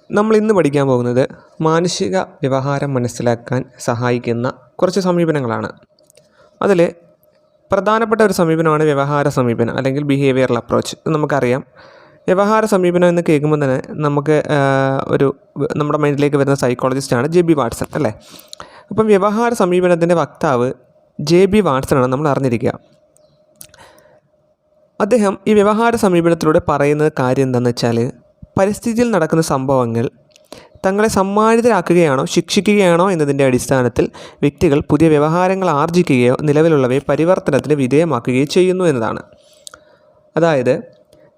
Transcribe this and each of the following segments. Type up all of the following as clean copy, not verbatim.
നമ്മൾ ഇന്ന് പഠിക്കാൻ പോകുന്നത് മാനുഷിക വ്യവഹാരം മനസ്സിലാക്കാൻ സഹായിക്കുന്ന കുറച്ച് സമീപനങ്ങളാണ്. അതിൽ പ്രധാനപ്പെട്ട ഒരു സമീപനമാണ് വ്യവഹാര സമീപനം അല്ലെങ്കിൽ ബിഹേവിയറൽ അപ്രോച്ച്. നമുക്കറിയാം, വ്യവഹാര സമീപനം എന്ന് കേൾക്കുമ്പോൾ തന്നെ നമുക്ക് നമ്മുടെ മൈൻഡിലേക്ക് വരുന്ന സൈക്കോളജിസ്റ്റാണ് ജെ ബി വാട്സൺ അല്ലേ. അപ്പം വ്യവഹാര സമീപനത്തിൻ്റെ വക്താവ് ജെ ബി വാട്സണാണ് നമ്മൾ അറിഞ്ഞിരിക്കുക. അദ്ദേഹം ഈ വ്യവഹാര സമീപനത്തിലൂടെ പറയുന്ന കാര്യം എന്താണെന്ന് വെച്ചാൽ, പരിസ്ഥിതിയിൽ നടക്കുന്ന സംഭവങ്ങൾ തങ്ങളെ സമ്മാനിതരാക്കുകയാണോ ശിക്ഷിക്കുകയാണോ എന്നതിൻ്റെ അടിസ്ഥാനത്തിൽ വ്യക്തികൾ പുതിയ വ്യവഹാരങ്ങൾ ആർജിക്കുകയോ നിലവിലുള്ളവയെ പരിവർത്തനത്തിന് വിധേയമാക്കുകയോ ചെയ്യുന്നു എന്നതാണ്. അതായത്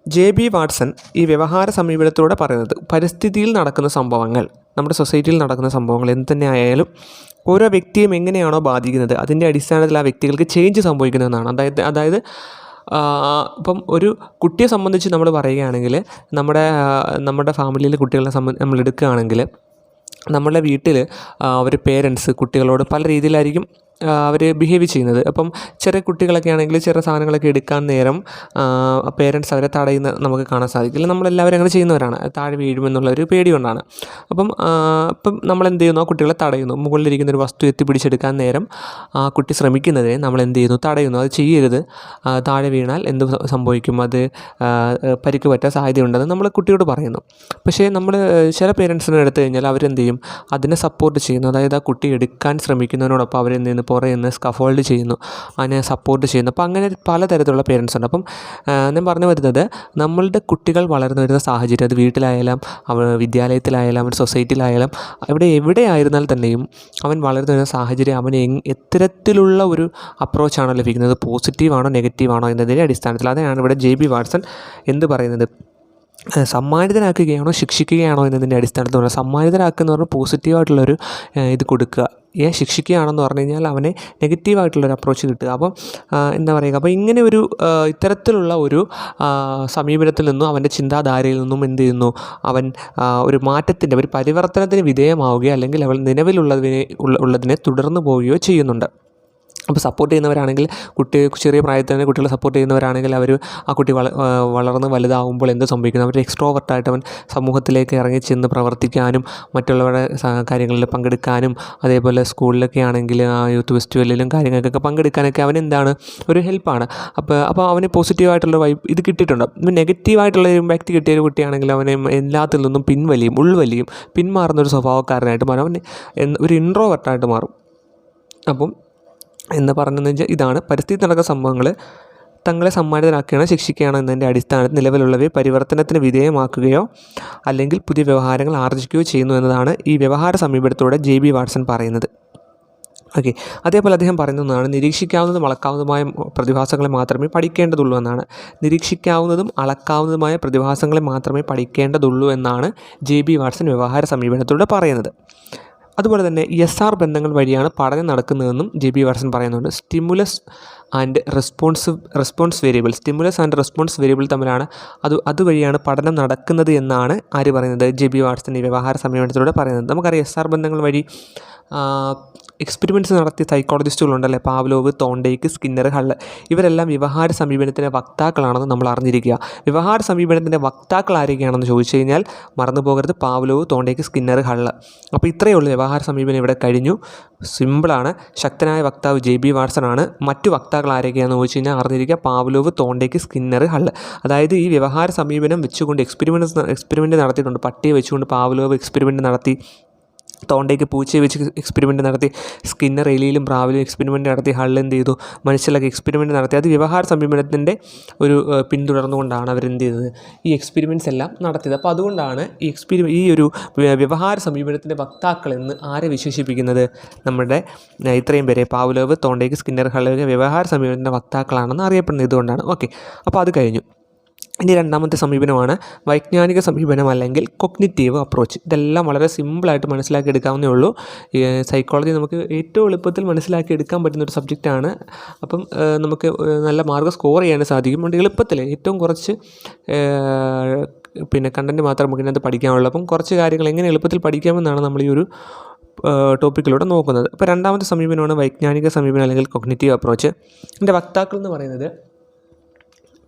ജെ ബി വാട്സൺ ഈ വ്യവഹാര സമീപനത്തിലൂടെ പറയുന്നത്, പരിസ്ഥിതിയിൽ നടക്കുന്ന സംഭവങ്ങൾ, നമ്മുടെ സൊസൈറ്റിയിൽ നടക്കുന്ന സംഭവങ്ങൾ എന്ത് തന്നെ ആയാലും ഓരോ വ്യക്തിയും എങ്ങനെയാണോ ബാധിക്കുന്നത് അതിൻ്റെ അടിസ്ഥാനത്തിൽ ആ വ്യക്തികൾക്ക് ചേഞ്ച് സംഭവിക്കുന്നതെന്നാണ്. അതായത് ഇപ്പം ഒരു കുട്ടിയെ സംബന്ധിച്ച് നമ്മൾ പറയുകയാണെങ്കിൽ, നമ്മുടെ ഫാമിലിയിലെ കുട്ടികളെ നമ്മൾ എടുക്കുകയാണെങ്കിൽ, നമ്മുടെ വീട്ടിൽ അവർ പേരൻസ് കുട്ടികളോട് പല രീതിയിലായിരിക്കും അവർ ബിഹേവ് ചെയ്യുന്നത്. അപ്പം ചെറിയ കുട്ടികളൊക്കെ ആണെങ്കിൽ ചെറിയ സാധനങ്ങളൊക്കെ എടുക്കാൻ നേരം പേരൻസ് അവരെ തടയുന്ന നമുക്ക് കാണാൻ സാധിക്കില്ല. നമ്മളെല്ലാവരും അങ്ങനെ ചെയ്യുന്നവരാണ്, താഴെ വീഴുമെന്നുള്ള ഒരു പേടി കൊണ്ടാണ്. അപ്പം നമ്മൾ എന്ത് ചെയ്യുന്നു, ആ കുട്ടികളെ തടയുന്നു. മുകളിലിരിക്കുന്ന ഒരു വസ്തു എത്തിപ്പിടിച്ചെടുക്കാൻ നേരം ആ കുട്ടി ശ്രമിക്കുന്നതിനെ നമ്മൾ എന്ത് ചെയ്യുന്നു, തടയുന്നു. അത് ചെയ്യരുത്, താഴെ വീണാൽ എന്ത് സംഭവിക്കും, അത് പരിക്ക് പറ്റാൻ സാധ്യതയുണ്ടെന്ന് നമ്മൾ കുട്ടിയോട് പറയുന്നു. പക്ഷേ നമ്മൾ ചില പേരൻസിനെ എടുത്തു കഴിഞ്ഞാൽ അവരെന്ത് ചെയ്യും, അതിനെ സപ്പോർട്ട് ചെയ്യുന്നു. അതായത് ആ കുട്ടി എടുക്കാൻ ശ്രമിക്കുന്നതിനോടൊപ്പം അവരെന്ത് ചെയ്യുന്നു, പുറകെ നിന്ന് സ്കഫോൾഡ് ചെയ്യുന്നു, അതിനെ സപ്പോർട്ട് ചെയ്യുന്നു. അപ്പോൾ അങ്ങനെ പലതരത്തിലുള്ള പേരൻസ് ഉണ്ട്. അപ്പം ഞാൻ പറഞ്ഞു വരുന്നത്, നമ്മളുടെ കുട്ടികൾ വളർന്നു വരുന്ന സാഹചര്യം, അത് വീട്ടിലായാലും വിദ്യാലയത്തിലായാലും അവൻ സൊസൈറ്റിയിലായാലും എവിടെയായിരുന്നാൽ തന്നെയും അവൻ വളർന്നു വരുന്ന സാഹചര്യം അവന് എത്തരത്തിലുള്ള ഒരു അപ്രോച്ചാണോ ലഭിക്കുന്നത്, പോസിറ്റീവാണോ നെഗറ്റീവാണോ എന്നതിൻ്റെ അടിസ്ഥാനത്തിൽ. അതാണ് ഇവിടെ ജെ ബി വാട്സൺ എന്ത് പറയുന്നത്, സമ്മാനിതനാക്കുകയാണോ ശിക്ഷിക്കുകയാണോ എന്നതിൻ്റെ അടിസ്ഥാനത്തിലുള്ള. സമ്മാനിതനാക്കുക പറഞ്ഞാൽ പോസിറ്റീവായിട്ടുള്ളൊരു ഇത് കൊടുക്കുക, ശിക്ഷിക്കുകയാണെന്ന് പറഞ്ഞു കഴിഞ്ഞാൽ അവനെ നെഗറ്റീവായിട്ടുള്ളൊരു അപ്രോച്ച് കിട്ടുക. അപ്പം എന്താ പറയുക, അപ്പോൾ ഇങ്ങനെ ഇത്തരത്തിലുള്ള ഒരു സമീപനത്തിൽ നിന്നും അവൻ്റെ ചിന്താധാരയിൽ നിന്നും എന്ത് ചെയ്യുന്നു, അവൻ ഒരു മാറ്റത്തിൻ്റെ ഒരു പരിവർത്തനത്തിന് വിധേയമാവുകയോ അല്ലെങ്കിൽ അവൻ നിലവിലുള്ളതിനെ തുടർന്നു പോവുകയോ ചെയ്യുന്നുണ്ട്. അപ്പോൾ സപ്പോർട്ട് ചെയ്യുന്നവരാണെങ്കിൽ, ചെറിയ പ്രായത്തിൽ തന്നെ കുട്ടികളെ സപ്പോർട്ട് ചെയ്യുന്നവരാണെങ്കിൽ ആ കുട്ടി വളർന്ന് വലുതാവുമ്പോൾ എന്ത് സംഭവിക്കുന്നു, അവർ എക്സ്ട്രോവർട്ടായിട്ട് അവൻ സമൂഹത്തിലേക്ക് ഇറങ്ങി ചെന്ന് പ്രവർത്തിക്കാനും മറ്റുള്ളവരുടെ കാര്യങ്ങളിൽ പങ്കെടുക്കാനും, അതേപോലെ സ്കൂളിലൊക്കെ ആണെങ്കിൽ യൂത്ത് ഫെസ്റ്റിവലിലും കാര്യങ്ങൾക്കൊക്കെ പങ്കെടുക്കാനൊക്കെ അവനെന്താണ് ഒരു ഹെൽപ്പാണ്. അപ്പോൾ അവന് പോസിറ്റീവായിട്ടുള്ള വൈബ് ഇത് കിട്ടിയിട്ടുണ്ട്. ഇപ്പം നെഗറ്റീവായിട്ടുള്ള ഇമ്പാക്റ്റ് കിട്ടിയൊരു കുട്ടിയാണെങ്കിൽ അവനെ എല്ലാത്തിൽ നിന്നും ഉൾവലിയും പിന്മാറുന്നൊരു സ്വഭാവക്കാരനായിട്ട് മാറും, അവൻ ഒരു ഇൻട്രോവർട്ടായിട്ട് മാറും. അപ്പം എന്ന് പറഞ്ഞതെന്ന് വെച്ചാൽ ഇതാണ്, പരിസ്ഥിതി നടക്കുന്ന സംഭവങ്ങൾ തങ്ങളെ സമ്മാനിതരാക്കുകയാണോ ശിക്ഷിക്കുകയാണോ എന്നതിൻ്റെ അടിസ്ഥാനത്തിൽ നിലവിലുള്ളവയെ പരിവർത്തനത്തിന് വിധേയമാക്കുകയോ അല്ലെങ്കിൽ പുതിയ വ്യവഹാരങ്ങൾ ആർജിക്കുകയോ ചെയ്യുന്നു എന്നതാണ് ഈ വ്യവഹാര സമീപനത്തിലൂടെ ജെ ബി വാട്സൺ പറയുന്നത്. ഓക്കെ, അതേപോലെ അദ്ദേഹം പറയുന്നതാണ്, നിരീക്ഷിക്കാവുന്നതും അളക്കാവുന്നതുമായ പ്രതിഭാസങ്ങളെ മാത്രമേ പഠിക്കേണ്ടതുള്ളൂ എന്നാണ്. നിരീക്ഷിക്കാവുന്നതും അളക്കാവുന്നതുമായ പ്രതിഭാസങ്ങളെ മാത്രമേ പഠിക്കേണ്ടതുള്ളൂ എന്നാണ് ജെ ബി വാട്സൺ വ്യവഹാര സമീപനത്തിലൂടെ പറയുന്നത്. അതുപോലെ തന്നെ ESR ബന്ധങ്ങൾ വഴിയാണ് പഠനം നടക്കുന്നതെന്നും ജെ ബി വാട്സൺ പറയുന്നുണ്ട്. സ്റ്റിമുലസ് ആൻഡ് റെസ്പോൺസ് വേരിയബിൾ തമ്മിലാണ് അതുവഴിയാണ് പഠനം നടക്കുന്നത് എന്നാണ് ആര് പറയുന്നത്, ജെ ബി വാട്സൺ ഈ വ്യവഹാര സമീപനത്തിലൂടെ പറയുന്നത്. നമുക്കറിയാം, ESR ബന്ധങ്ങൾ വഴി എക്സ്പെരിമെൻറ്റ്സ് നടത്തിയ സൈക്കോളജിസ്റ്റുകളുണ്ടല്ലേ, പാവ്ലോവ്, തോണ്ടേക്ക്, സ്കിന്നർ, ഹള്ള്, ഇവരെല്ലാം വ്യവഹാര സമീപനത്തിൻ്റെ വക്താക്കളാണെന്ന് നമ്മൾ അറിഞ്ഞിരിക്കുക. വ്യവഹാര സമീപനത്തിൻ്റെ വക്താക്കൾ ആരൊക്കെയാണെന്ന് ചോദിച്ചു കഴിഞ്ഞാൽ മറന്നു പോകരുത്, പാവ്ലോവ്, തോണ്ടേക്ക്, സ്കിന്നർ, ഹള്ള്. അപ്പോൾ ഇത്രയേ ഉള്ളൂ വ്യവഹാര സമീപനം ഇവിടെ കഴിഞ്ഞു. സിമ്പിളാണ്. ശക്തനായ വക്താവ് ജെ ബി വാട്സൺ ആണ്. മറ്റു വക്താക്കൾ ആരൊക്കെയാണെന്ന് ചോദിച്ചു കഴിഞ്ഞാൽ അറിഞ്ഞിരിക്കുക, പാവ്ലോവ്, തോണ്ടേക്ക്, സ്കിന്നർ, ഹള്ള്. അതായത് ഈ വ്യവഹാര സമീപനം വെച്ചുകൊണ്ട് എക്സ്പെരിമെൻറ്റ് നടത്തിയിട്ടുണ്ട്. പട്ടിയെ വെച്ചുകൊണ്ട് പാവ്ലോവ് എക്സ്പെരിമെൻറ്റ് നടത്തി, തോണ്ടയ്ക്ക് പൂച്ചയെ വെച്ച് എക്സ്പെരിമെൻറ്റ് നടത്തി, സ്കിന്നർ എലിയിലും പ്രാവിലും എക്സ്പെരിമെൻറ്റ് നടത്തി, ഹള്ള് എന്ത് ചെയ്തു, മനുഷ്യരിലൊക്കെ എക്സ്പെരിമെൻറ്റ് നടത്തി. അത് വ്യവഹാര സമീപനത്തിൻ്റെ ഒരു പിന്തുടർന്നുകൊണ്ടാണ് അവരെന്ത് ചെയ്തത്, ഈ എക്സ്പെരിമെൻറ്റ്സ് എല്ലാം നടത്തിയത്. അപ്പോൾ അതുകൊണ്ടാണ് ഈ ഒരു വ്യവഹാര സമീപനത്തിൻ്റെ വക്താക്കളെന്ന് ആരെ വിശേഷിപ്പിക്കുന്നത്, നമ്മുടെ ഇത്രയും പേരെ പാവ്ലോവ്, തോണ്ടയ്ക്ക്, സ്കിന്നർ, ഹള്ള് വ്യവഹാര സമീപനത്തിൻ്റെ വക്താക്കളാണെന്ന് അറിയപ്പെടുന്നത് ഇതുകൊണ്ടാണ്. ഓക്കെ, അപ്പോൾ അത് കഴിഞ്ഞു. ഇനി രണ്ടാമത്തെ സമീപനമാണ് വൈജ്ഞാനിക സമീപനം അല്ലെങ്കിൽ കൊഗ്നിറ്റീവ് അപ്രോച്ച്. ഇതെല്ലാം വളരെ സിമ്പിളായിട്ട് മനസ്സിലാക്കി എടുക്കാവുന്നേ ഉള്ളൂ. സൈക്കോളജി നമുക്ക് ഏറ്റവും എളുപ്പത്തിൽ മനസ്സിലാക്കി എടുക്കാൻ പറ്റുന്നൊരു സബ്ജക്റ്റാണ്. അപ്പം നമുക്ക് നല്ല മാർക്ക് സ്കോർ ചെയ്യാൻ സാധിക്കും. അതുകൊണ്ട് എളുപ്പത്തിൽ ഏറ്റവും കുറച്ച് കണ്ടൻറ്റ് മാത്രം നമുക്ക് ഇതിനകത്ത് പഠിക്കാനുള്ളൂ. അപ്പം കുറച്ച് കാര്യങ്ങൾ എങ്ങനെ എളുപ്പത്തിൽ പഠിക്കാമെന്നാണ് നമ്മൾ ഈ ഒരു ടോപ്പിക്കിലൂടെ നോക്കുന്നത്. അപ്പോൾ രണ്ടാമത്തെ സമീപനമാണ് വൈജ്ഞാനിക സമീപനം അല്ലെങ്കിൽ കൊഗ്നിറ്റീവ് അപ്രോച്ച്. ഇതിൻ്റെ വക്താക്കൾ എന്ന് പറയുന്നത്,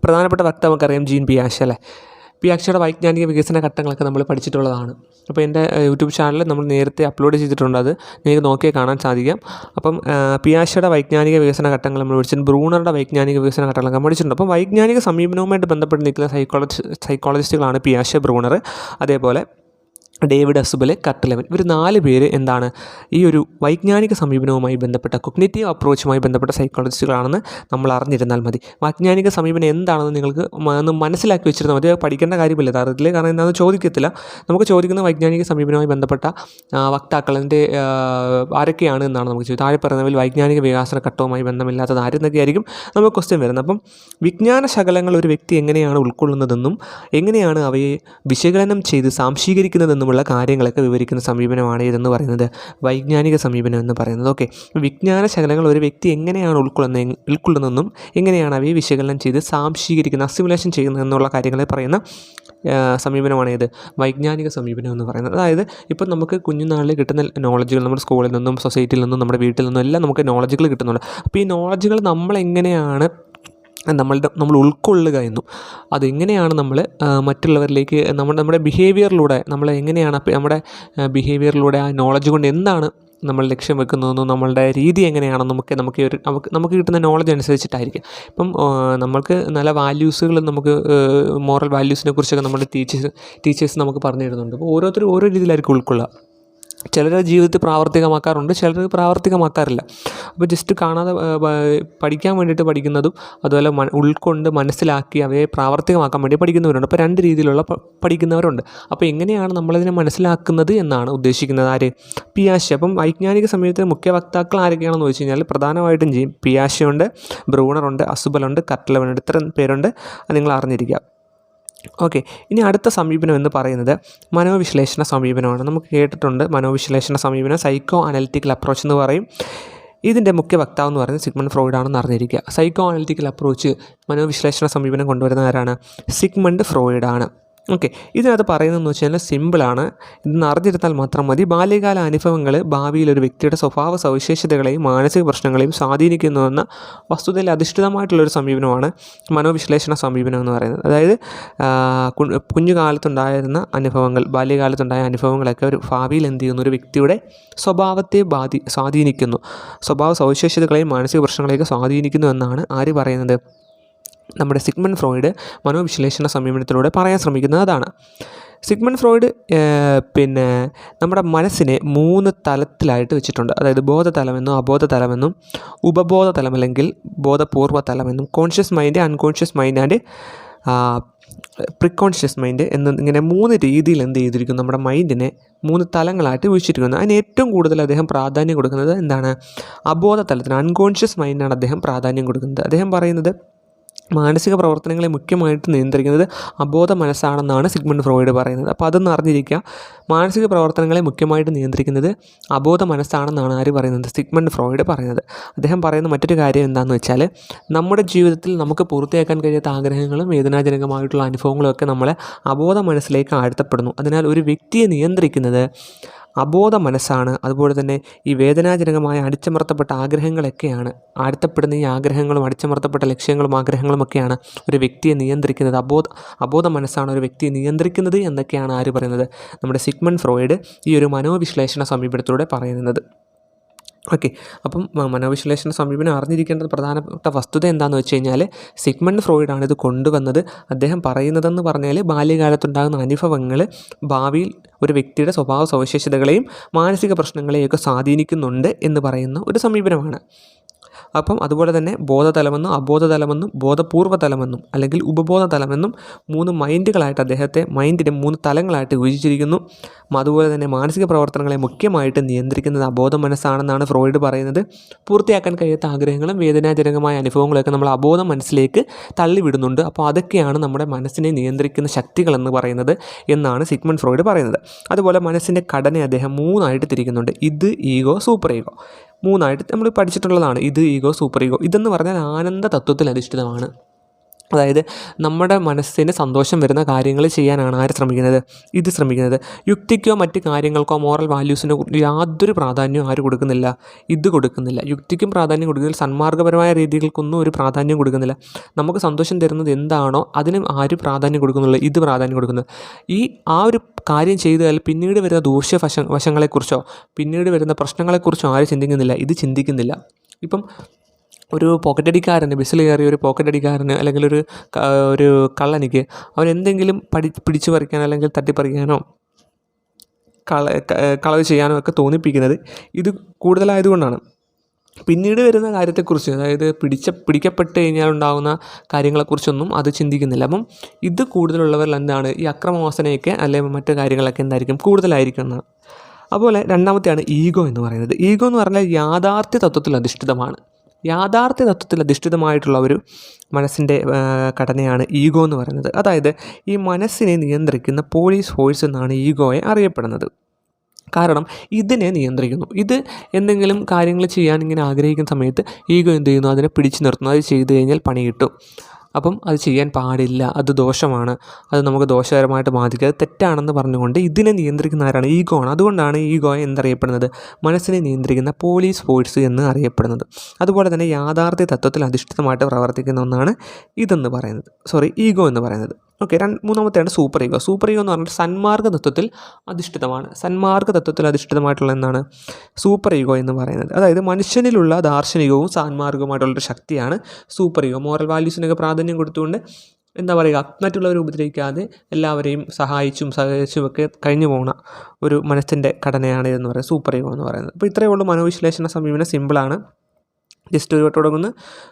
പ്രധാനപ്പെട്ട വക്താവ് നമുക്കറിയാം ജീൻ പിയാഷെ അല്ലേ. പിയാഷെയുടെ വൈജ്ഞാനിക വികസന ഘട്ടങ്ങളൊക്കെ നമ്മൾ പഠിച്ചിട്ടുള്ളതാണ്. അപ്പോൾ എൻ്റെ യൂട്യൂബ് ചാനലിൽ നമ്മൾ നേരത്തെ അപ്ലോഡ് ചെയ്തിട്ടുണ്ട്, അത് നിങ്ങൾക്ക് നോക്കിയാൽ കാണാൻ സാധിക്കാം. അപ്പം പിയാഷെയുടെ വൈജ്ഞാനിക വികസന ഘട്ടങ്ങൾ നമ്മൾ പഠിച്ചിട്ടുണ്ട്, ബ്രൂണറുടെ വൈജ്ഞാനിക വികസന ഘട്ടങ്ങളൊക്കെ പഠിച്ചിട്ടുണ്ട്. അപ്പം വൈജ്ഞാനിക സമീപനവുമായിട്ട് ബന്ധപ്പെട്ട് നിൽക്കുന്ന സൈക്കോളജിസ്റ്റുകളാണ് പിയാഷെ, ബ്രൂണർ, അതേപോലെ ഡേവിഡ് അസുബൽ, കർട്ട് ലെവിൻ. ഇവർ 4 പേര് എന്താണ് ഈ ഒരു വൈജ്ഞാനിക സമീപനവുമായി ബന്ധപ്പെട്ട കൊഗ്നിറ്റീവ് അപ്രോച്ചുമായി ബന്ധപ്പെട്ട സൈക്കോളജിസ്റ്റുകളാണെന്ന് നമ്മൾ അറിഞ്ഞിരുന്നാൽ മതി. വൈജ്ഞാനിക സമീപനം എന്താണെന്ന് നിങ്ങൾക്ക് ഒന്ന് മനസ്സിലാക്കി വെച്ചിരുന്നാൽ മതി. പഠിക്കേണ്ട കാര്യമില്ല തരത്തിൽ, കാരണം എന്താണെന്ന് ചോദിക്കത്തില്ല. നമുക്ക് ചോദിക്കുന്ന വൈജ്ഞാനിക സമീപനവുമായി ബന്ധപ്പെട്ട വക്താക്കൾ അതിൻ്റെ ആരൊക്കെയാണ് എന്നാണ് നമുക്ക് ചോദിച്ചത്. താഴെ പറയുന്നതിൽ വൈജ്ഞാനിക വികാസന ഘട്ടവുമായി ബന്ധമില്ലാത്തത് ആരെന്നൊക്കെ ആയിരിക്കും നമുക്ക് ക്വസ്റ്റ്യൻ വരുന്നത്. അപ്പം വിജ്ഞാന ശകലങ്ങൾ ഒരു വ്യക്തി എങ്ങനെയാണ് ഉൾക്കൊള്ളുന്നതെന്നും എങ്ങനെയാണ് അവയെ വിശകലനം ചെയ്ത് സാംശീകരിക്കുന്നതെന്നും ഉള്ള കാര്യങ്ങളൊക്കെ വിവരിക്കുന്ന സമീപനമാണ് ഇതെന്ന് പറയുന്നത് വൈജ്ഞാനിക സമീപനം എന്ന് പറയുന്നത്. ഓക്കെ, വിജ്ഞാന ശകലങ്ങൾ ഒരു വ്യക്തി എങ്ങനെയാണ് ഉൾക്കൊള്ളുന്നതെന്നും എങ്ങനെയാണ് അവയെ വിശകലനം ചെയ്ത് സാംശീകരിക്കുന്ന അസിമുലേഷൻ ചെയ്യുന്നതെന്നുള്ള കാര്യങ്ങളെ പറയുന്ന സമീപനമാണ് ഇത് വൈജ്ഞാനിക സമീപനം എന്ന് പറയുന്നത്. അതായത് ഇപ്പം നമുക്ക് കുഞ്ഞുനാളിൽ കിട്ടുന്ന നോളജുകൾ നമ്മുടെ സ്കൂളിൽ നിന്നും സൊസൈറ്റിയിൽ നിന്നും നമ്മുടെ വീട്ടിൽ നിന്നും എല്ലാം നമുക്ക് നോളജുകൾ കിട്ടുന്നുണ്ട്. അപ്പോൾ ഈ നോളജുകൾ നമ്മളെങ്ങനെയാണ് നമ്മൾ ഉൾക്കൊള്ളുക എന്നും അതെങ്ങനെയാണ് നമ്മൾ മറ്റുള്ളവരിലേക്ക് നമ്മുടെ ബിഹേവിയറിലൂടെ നമ്മൾ എങ്ങനെയാണ് നമ്മുടെ ബിഹേവിയറിലൂടെ ആ നോളജ് കൊണ്ട് എന്താണ് നമ്മൾ ലക്ഷ്യം വെക്കുന്നതെന്നും നമ്മളുടെ രീതി എങ്ങനെയാണെന്നൊക്കെ നമുക്ക് കിട്ടുന്ന നോളജ് അനുസരിച്ചിട്ടായിരിക്കും. ഇപ്പം നമ്മൾക്ക് നല്ല വാല്യൂസുകൾ, നമുക്ക് മോറൽ വാല്യൂസിനെ കുറിച്ചൊക്കെ നമ്മുടെ ടീച്ചേഴ്സ് നമുക്ക് പറഞ്ഞു തരുന്നുണ്ട്. അപ്പോൾ ഓരോരുത്തരും ഓരോ രീതിയിലായിരിക്കും ഉൾക്കൊള്ളുക. ചിലർ ജീവിതത്തിൽ പ്രാവർത്തികമാക്കാറുണ്ട്, ചിലർ പ്രാവർത്തികമാക്കാറില്ല. അപ്പോൾ ജസ്റ്റ് കാണാതെ പഠിക്കാൻ വേണ്ടിയിട്ട് പഠിക്കുന്നതും അതുപോലെ ഉൾക്കൊണ്ട് മനസ്സിലാക്കി അവയെ പ്രാവർത്തികമാക്കാൻ വേണ്ടി പഠിക്കുന്നവരുണ്ട്. അപ്പോൾ 2 രീതിയിലുള്ള പഠിക്കുന്നവരുണ്ട്. അപ്പോൾ എങ്ങനെയാണ് നമ്മളതിനെ മനസ്സിലാക്കുന്നത് എന്നാണ് ഉദ്ദേശിക്കുന്നത് ആര്? പിയാഷെ. അപ്പം വൈജ്ഞാനിക സമീപനത്തിലെ മുഖ്യ വക്താക്കൾ ആരൊക്കെയാണെന്ന് ചോദിച്ചു കഴിഞ്ഞാൽ പ്രധാനമായിട്ടും പിയാഷെയുണ്ട്, ബ്രൂണറുണ്ട്, അസുബലുണ്ട്, കർട്ട് ലെവിനുണ്ട്. ഇത്ര പേരുണ്ട്, അത് നിങ്ങൾ അറിഞ്ഞിരിക്കുക. ഓക്കെ, ഇനി അടുത്ത സമീപനം എന്ന് പറയുന്നത് മനോവിശ്ലേഷണ സമീപനമാണ്. നമുക്ക് കേട്ടിട്ടുണ്ട് മനോവിശ്ലേഷണ സമീപനം, സൈക്കോ അനലിറ്റിക്കൽ അപ്രോച്ച് എന്ന് പറയും. ഇതിൻ്റെ മുഖ്യ വക്താവ് എന്ന് പറയുന്നത് സിഗ്മണ്ട് ഫ്രോയിഡ് ആണെന്ന് അറിഞ്ഞിരിക്കുക. സൈക്കോ അനലിറ്റിക്കൽ അപ്രോച്ച്, മനോവിശ്ലേഷണ സമീപനം കൊണ്ടുവരുന്ന ആരാണ്? സിഗ്മണ്ട് ഫ്രോയിഡ് ആണ്. ഓക്കെ, ഇതിനകത്ത് പറയുന്നതെന്ന് വെച്ച് കഴിഞ്ഞാൽ സിമ്പിളാണ്. ഇതെന്ന് അറിഞ്ഞിരുന്നാൽ മാത്രം മതി. ബാല്യകാല അനുഭവങ്ങൾ ഭാവിയിൽ ഒരു വ്യക്തിയുടെ സ്വഭാവ സവിശേഷതകളെയും മാനസിക പ്രശ്നങ്ങളെയും സ്വാധീനിക്കുന്നുവെന്ന വസ്തുതയിൽ അധിഷ്ഠിതമായിട്ടുള്ളൊരു സമീപനമാണ് മനോവിശ്ലേഷണ സമീപനം എന്ന് പറയുന്നത്. അതായത് കുഞ്ഞുകാലത്തുണ്ടായിരുന്ന അനുഭവങ്ങൾ, ബാല്യകാലത്തുണ്ടായ അനുഭവങ്ങളൊക്കെ ഒരു ഭാവിയിൽ എന്ത് ചെയ്യുന്നു? ഒരു വ്യക്തിയുടെ സ്വഭാവത്തെ സ്വാധീനിക്കുന്നു, സ്വഭാവ സവിശേഷതകളെയും മാനസിക പ്രശ്നങ്ങളെയൊക്കെ സ്വാധീനിക്കുന്നു എന്നാണ് ആര് പറയുന്നത്? നമ്മുടെ സിഗ്മണ്ട് ഫ്രോയിഡ് മനോവിശ്ലേഷണ സമീപനത്തിലൂടെ പറയാൻ ശ്രമിക്കുന്നത് അതാണ്. സിഗ്മണ്ട് ഫ്രോയിഡ് നമ്മുടെ മനസ്സിനെ 3 തലത്തിലായിട്ട് വെച്ചിട്ടുണ്ട്. അതായത് ബോധതലമെന്നും അബോധതലമെന്നും ഉപബോധതലം അല്ലെങ്കിൽ ബോധപൂർവ്വതലമെന്നും conscious mind, unconscious mind and preconscious mind എന്ന് ഇങ്ങനെ 3 രീതിയിൽ എന്ത് ചെയ്തിരിക്കുന്നു? നമ്മുടെ മൈൻഡിനെ 3 തലങ്ങളായിട്ട് വീഴ്ചിരിക്കുന്നു. അതിന് ഏറ്റവും കൂടുതൽ അദ്ദേഹം പ്രാധാന്യം കൊടുക്കുന്നത് എന്താണ്? അബോധതലത്തിന്, അൺകോൺഷ്യസ് മൈൻഡിനാണ് അദ്ദേഹം പ്രാധാന്യം കൊടുക്കുന്നത്. അദ്ദേഹം പറയുന്നത് മാനസിക പ്രവർത്തനങ്ങളെ മുഖ്യമായിട്ട് നിയന്ത്രിക്കുന്നത് അബോധ മനസ്സാണെന്നാണ് സിഗ്മണ്ട് ഫ്രോയിഡ് പറയുന്നത്. അപ്പോൾ അതൊന്ന് അറിഞ്ഞിരിക്കുക. മാനസിക പ്രവർത്തനങ്ങളെ മുഖ്യമായിട്ട് നിയന്ത്രിക്കുന്നത് അബോധ മനസ്സാണെന്നാണ് ആര് പറയുന്നത്? സിഗ്മണ്ട് ഫ്രോയിഡ് പറയുന്നത്. അദ്ദേഹം പറയുന്ന മറ്റൊരു കാര്യം എന്താണെന്ന് വെച്ചാൽ, നമ്മുടെ ജീവിതത്തിൽ നമുക്ക് പൂർത്തിയാക്കാൻ കഴിയാത്ത ആഗ്രഹങ്ങളും വേദനാജനകമായിട്ടുള്ള അനുഭവങ്ങളും ഒക്കെ നമ്മളെ അബോധ മനസ്സിലേക്ക് ആഴ്ത്തപ്പെടുന്നു. അതിനാൽ ഒരു വ്യക്തിയെ നിയന്ത്രിക്കുന്നത് അബോധ മനസ്സാണ്. അതുപോലെ തന്നെ ഈ വേദനാജനകമായ അടിച്ചമർത്തപ്പെട്ട ആഗ്രഹങ്ങളൊക്കെയാണ്, ആഴ്ത്തപ്പെടുന്ന ഈ ആഗ്രഹങ്ങളും അടിച്ചമർത്തപ്പെട്ട ലക്ഷ്യങ്ങളും ആഗ്രഹങ്ങളും ഒക്കെയാണ് ഒരു വ്യക്തിയെ നിയന്ത്രിക്കുന്നത്. അബോധ മനസ്സാണ് ഒരു വ്യക്തിയെ നിയന്ത്രിക്കുന്നത് എന്നൊക്കെയാണ് ആര് പറയുന്നത്? നമ്മുടെ സിഗ്മണ്ട് ഫ്രോയിഡ് ഈ ഒരു മനോവിശ്ലേഷണ സമീപനത്തിലൂടെ പറയുന്നത്. ഓക്കെ, അപ്പം മനോവിശ്ലേഷണ സമീപനം അറിഞ്ഞിരിക്കേണ്ടത് പ്രധാനപ്പെട്ട വസ്തുത എന്താണെന്ന് വെച്ച് കഴിഞ്ഞാൽ, സിഗ്മണ്ട് ഫ്രോയിഡാണ് ഇത് കൊണ്ടുവന്നത്. അദ്ദേഹം പറയുന്നതെന്ന് പറഞ്ഞാൽ ബാല്യകാലത്തുണ്ടാകുന്ന അനുഭവങ്ങൾ ഭാവിയിൽ ഒരു വ്യക്തിയുടെ സ്വഭാവ സവിശേഷതകളെയും മാനസിക പ്രശ്നങ്ങളെയൊക്കെ സ്വാധീനിക്കുന്നുണ്ട് എന്ന് പറയുന്ന ഒരു സമീപനമാണ്. അപ്പം അതുപോലെ തന്നെ ബോധതലമെന്നും അബോധതലമെന്നും ബോധപൂർവ്വതലമെന്നും അല്ലെങ്കിൽ ഉപബോധതലമെന്നും 3 മൈൻഡുകളായിട്ട് മൈൻഡിനെ 3 തലങ്ങളായിട്ട് വിഭജിച്ചിരിക്കുന്നു. അതുപോലെ തന്നെ മാനസിക പ്രവർത്തനങ്ങളെ മുഖ്യമായിട്ട് നിയന്ത്രിക്കുന്നത് അബോധ മനസ്സാണെന്നാണ് ഫ്രോയിഡ് പറയുന്നത്. പൂർത്തിയാക്കാൻ കഴിയാത്ത ആഗ്രഹങ്ങളും വേദനാജനകമായ അനുഭവങ്ങളൊക്കെ നമ്മൾ അബോധ മനസ്സിലേക്ക് തള്ളിവിടുന്നുണ്ട്. അപ്പോൾ അതൊക്കെയാണ് നമ്മുടെ മനസ്സിനെ നിയന്ത്രിക്കുന്ന ശക്തികളെന്ന് പറയുന്നത് എന്നാണ് സിഗ്മണ്ട് ഫ്രോയിഡ് പറയുന്നത്. അതുപോലെ മനസ്സിൻ്റെ ഘടന അദ്ദേഹം 3 തിരിക്കുന്നുണ്ട്. ഇത്, ഈഗോ, സൂപ്പർ ഈഗോ. 3 നമ്മൾ പഠിച്ചിട്ടുള്ളതാണ്. ഇത്, ഈഗോ, സൂപ്പർ ഈഗോ. ഇതെന്ന് പറഞ്ഞാൽ ആനന്ദ തത്വത്തിൽ അധിഷ്ഠിതമാണ്. അതായത് നമ്മുടെ മനസ്സിന് സന്തോഷം വരുന്ന കാര്യങ്ങൾ ചെയ്യാനാണ് ആര് ശ്രമിക്കുന്നത്. യുക്തിക്കോ മറ്റ് കാര്യങ്ങൾക്കോ മോറൽ വാല്യൂസിനോ യാതൊരു പ്രാധാന്യവും ആര് കൊടുക്കുന്നില്ല, ഇത് കൊടുക്കുന്നില്ല. യുക്തിക്കും പ്രാധാന്യം കൊടുക്കുന്നില്ല, സന്മാർഗ്ഗപരമായ രീതികൾക്കൊന്നും ഒരു പ്രാധാന്യം കൊടുക്കുന്നില്ല. നമുക്ക് സന്തോഷം തരുന്നത് എന്താണോ അതിന് ആര് പ്രാധാന്യം കൊടുക്കുന്നുള്ളൂ, ഇത് പ്രാധാന്യം കൊടുക്കുന്നത്. ആ ഒരു കാര്യം ചെയ്താൽ പിന്നീട് വരുന്ന വശങ്ങളെക്കുറിച്ചോ പിന്നീട് വരുന്ന പ്രശ്നങ്ങളെക്കുറിച്ചോ ആര് ചിന്തിക്കുന്നില്ല, ഇത് ചിന്തിക്കുന്നില്ല. ഇപ്പം ഒരു പോക്കറ്റടിക്കാരന്, ബസ്സിൽ കയറിയ ഒരു പോക്കറ്റടിക്കാരന് അല്ലെങ്കിൽ ഒരു കള്ളനിക്ക് അവനെന്തെങ്കിലും പിടിച്ചു പറിക്കാനോ അല്ലെങ്കിൽ തട്ടിപ്പറിക്കാനോ കളവ് ചെയ്യാനോ ഒക്കെ തോന്നിപ്പിക്കുന്നത് ഇത് കൂടുതലായതുകൊണ്ടാണ്. പിന്നീട് വരുന്ന കാര്യത്തെക്കുറിച്ച്, അതായത് പിടിക്കപ്പെട്ട് കഴിഞ്ഞാൽ ഉണ്ടാകുന്ന കാര്യങ്ങളെക്കുറിച്ചൊന്നും അത് ചിന്തിക്കുന്നില്ല. അപ്പം ഇത് കൂടുതലുള്ളവരിൽ എന്താണ് ഈ അക്രമവാസനയൊക്കെ അല്ലെങ്കിൽ മറ്റു കാര്യങ്ങളൊക്കെ എന്തായിരിക്കും കൂടുതലായിരിക്കും എന്നാണ്. അതുപോലെ രണ്ടാമത്തെയാണ് ഈഗോ എന്ന് പറയുന്നത്. ഈഗോ എന്ന് പറഞ്ഞാൽ യാഥാർത്ഥ്യ തത്വത്തിൽ അധിഷ്ഠിതമായിട്ടുള്ള ഒരു മനസ്സിൻ്റെ ഘടനയാണ് ഈഗോ എന്ന് പറയുന്നത്. അതായത് ഈ മനസ്സിനെ നിയന്ത്രിക്കുന്ന പോലീസ് ഫോഴ്സ് എന്നാണ് ഈഗോയെ അറിയപ്പെടുന്നത്. കാരണം ഇതിനെ നിയന്ത്രിക്കുന്നു. ഇത് എന്തെങ്കിലും കാര്യങ്ങൾ ചെയ്യാൻ ഇങ്ങനെ ആഗ്രഹിക്കുന്ന സമയത്ത് ഈഗോ എന്ത് ചെയ്യുന്നു, അതിനെ പിടിച്ചു നിർത്തുന്നു. അത് ചെയ്തു കഴിഞ്ഞാൽ പണി കിട്ടും, അപ്പം അത് ചെയ്യാൻ പാടില്ല, അത് ദോഷമാണ്, അത് നമുക്ക് ദോഷകരമായിട്ട് ബാധിക്കുക, അത് തെറ്റാണെന്ന് പറഞ്ഞുകൊണ്ട് ഇതിനെ നിയന്ത്രിക്കുന്ന ആരാണ്, ഈഗോ ആണ്. അതുകൊണ്ടാണ് ഈഗോയെ എന്തറിയപ്പെടുന്നത്, മനസ്സിനെ നിയന്ത്രിക്കുന്ന പോലീസ് ഫോഴ്സ് എന്ന് അറിയപ്പെടുന്നത്. അതുപോലെ തന്നെ യാഥാർത്ഥ്യ തത്വത്തിൽ അധിഷ്ഠിതമായിട്ട് പ്രവർത്തിക്കുന്ന ഒന്നാണ് ഈഗോ എന്ന് പറയുന്നത്. ഓക്കെ, മൂന്നാമത്തെയാണ് സൂപ്പർ ഈഗോ. സൂപ്പർ ഈഗോ എന്ന് പറഞ്ഞാൽ സന്മാർഗ്ഗ തത്വത്തിൽ അധിഷ്ഠിതമായിട്ടുള്ള എന്താണ് സൂപ്പർ ഈഗോ എന്ന് പറയുന്നത്. അതായത് മനുഷ്യനിലുള്ള ദാർശനികവും സാന്മാർഗവുമായിട്ടുള്ളൊരു ശക്തിയാണ് സൂപ്പർ ഈഗോ. മോറൽ വാല്യൂസിനൊക്കെ പ്രാധാന്യം കൊടുത്തുകൊണ്ട് എന്താ പറയുക, മറ്റുള്ളവരെ ഉപദ്രവിക്കാതെ എല്ലാവരെയും സഹായിച്ചും ഒക്കെ കഴിഞ്ഞു പോകുന്ന ഒരു മനസ്സിൻ്റെ ഘടനയാണ് ഇതെന്ന് പറയുന്നത് സൂപ്പർ ഈഗോ എന്ന് പറയുന്നത്. അപ്പോൾ ഇത്രയേ ഉള്ളൂ മനോവിശ്ലേഷണ സമീപനം. സിമ്പിളാണ്, ജസ്റ്റ് ഒരു വട്ടം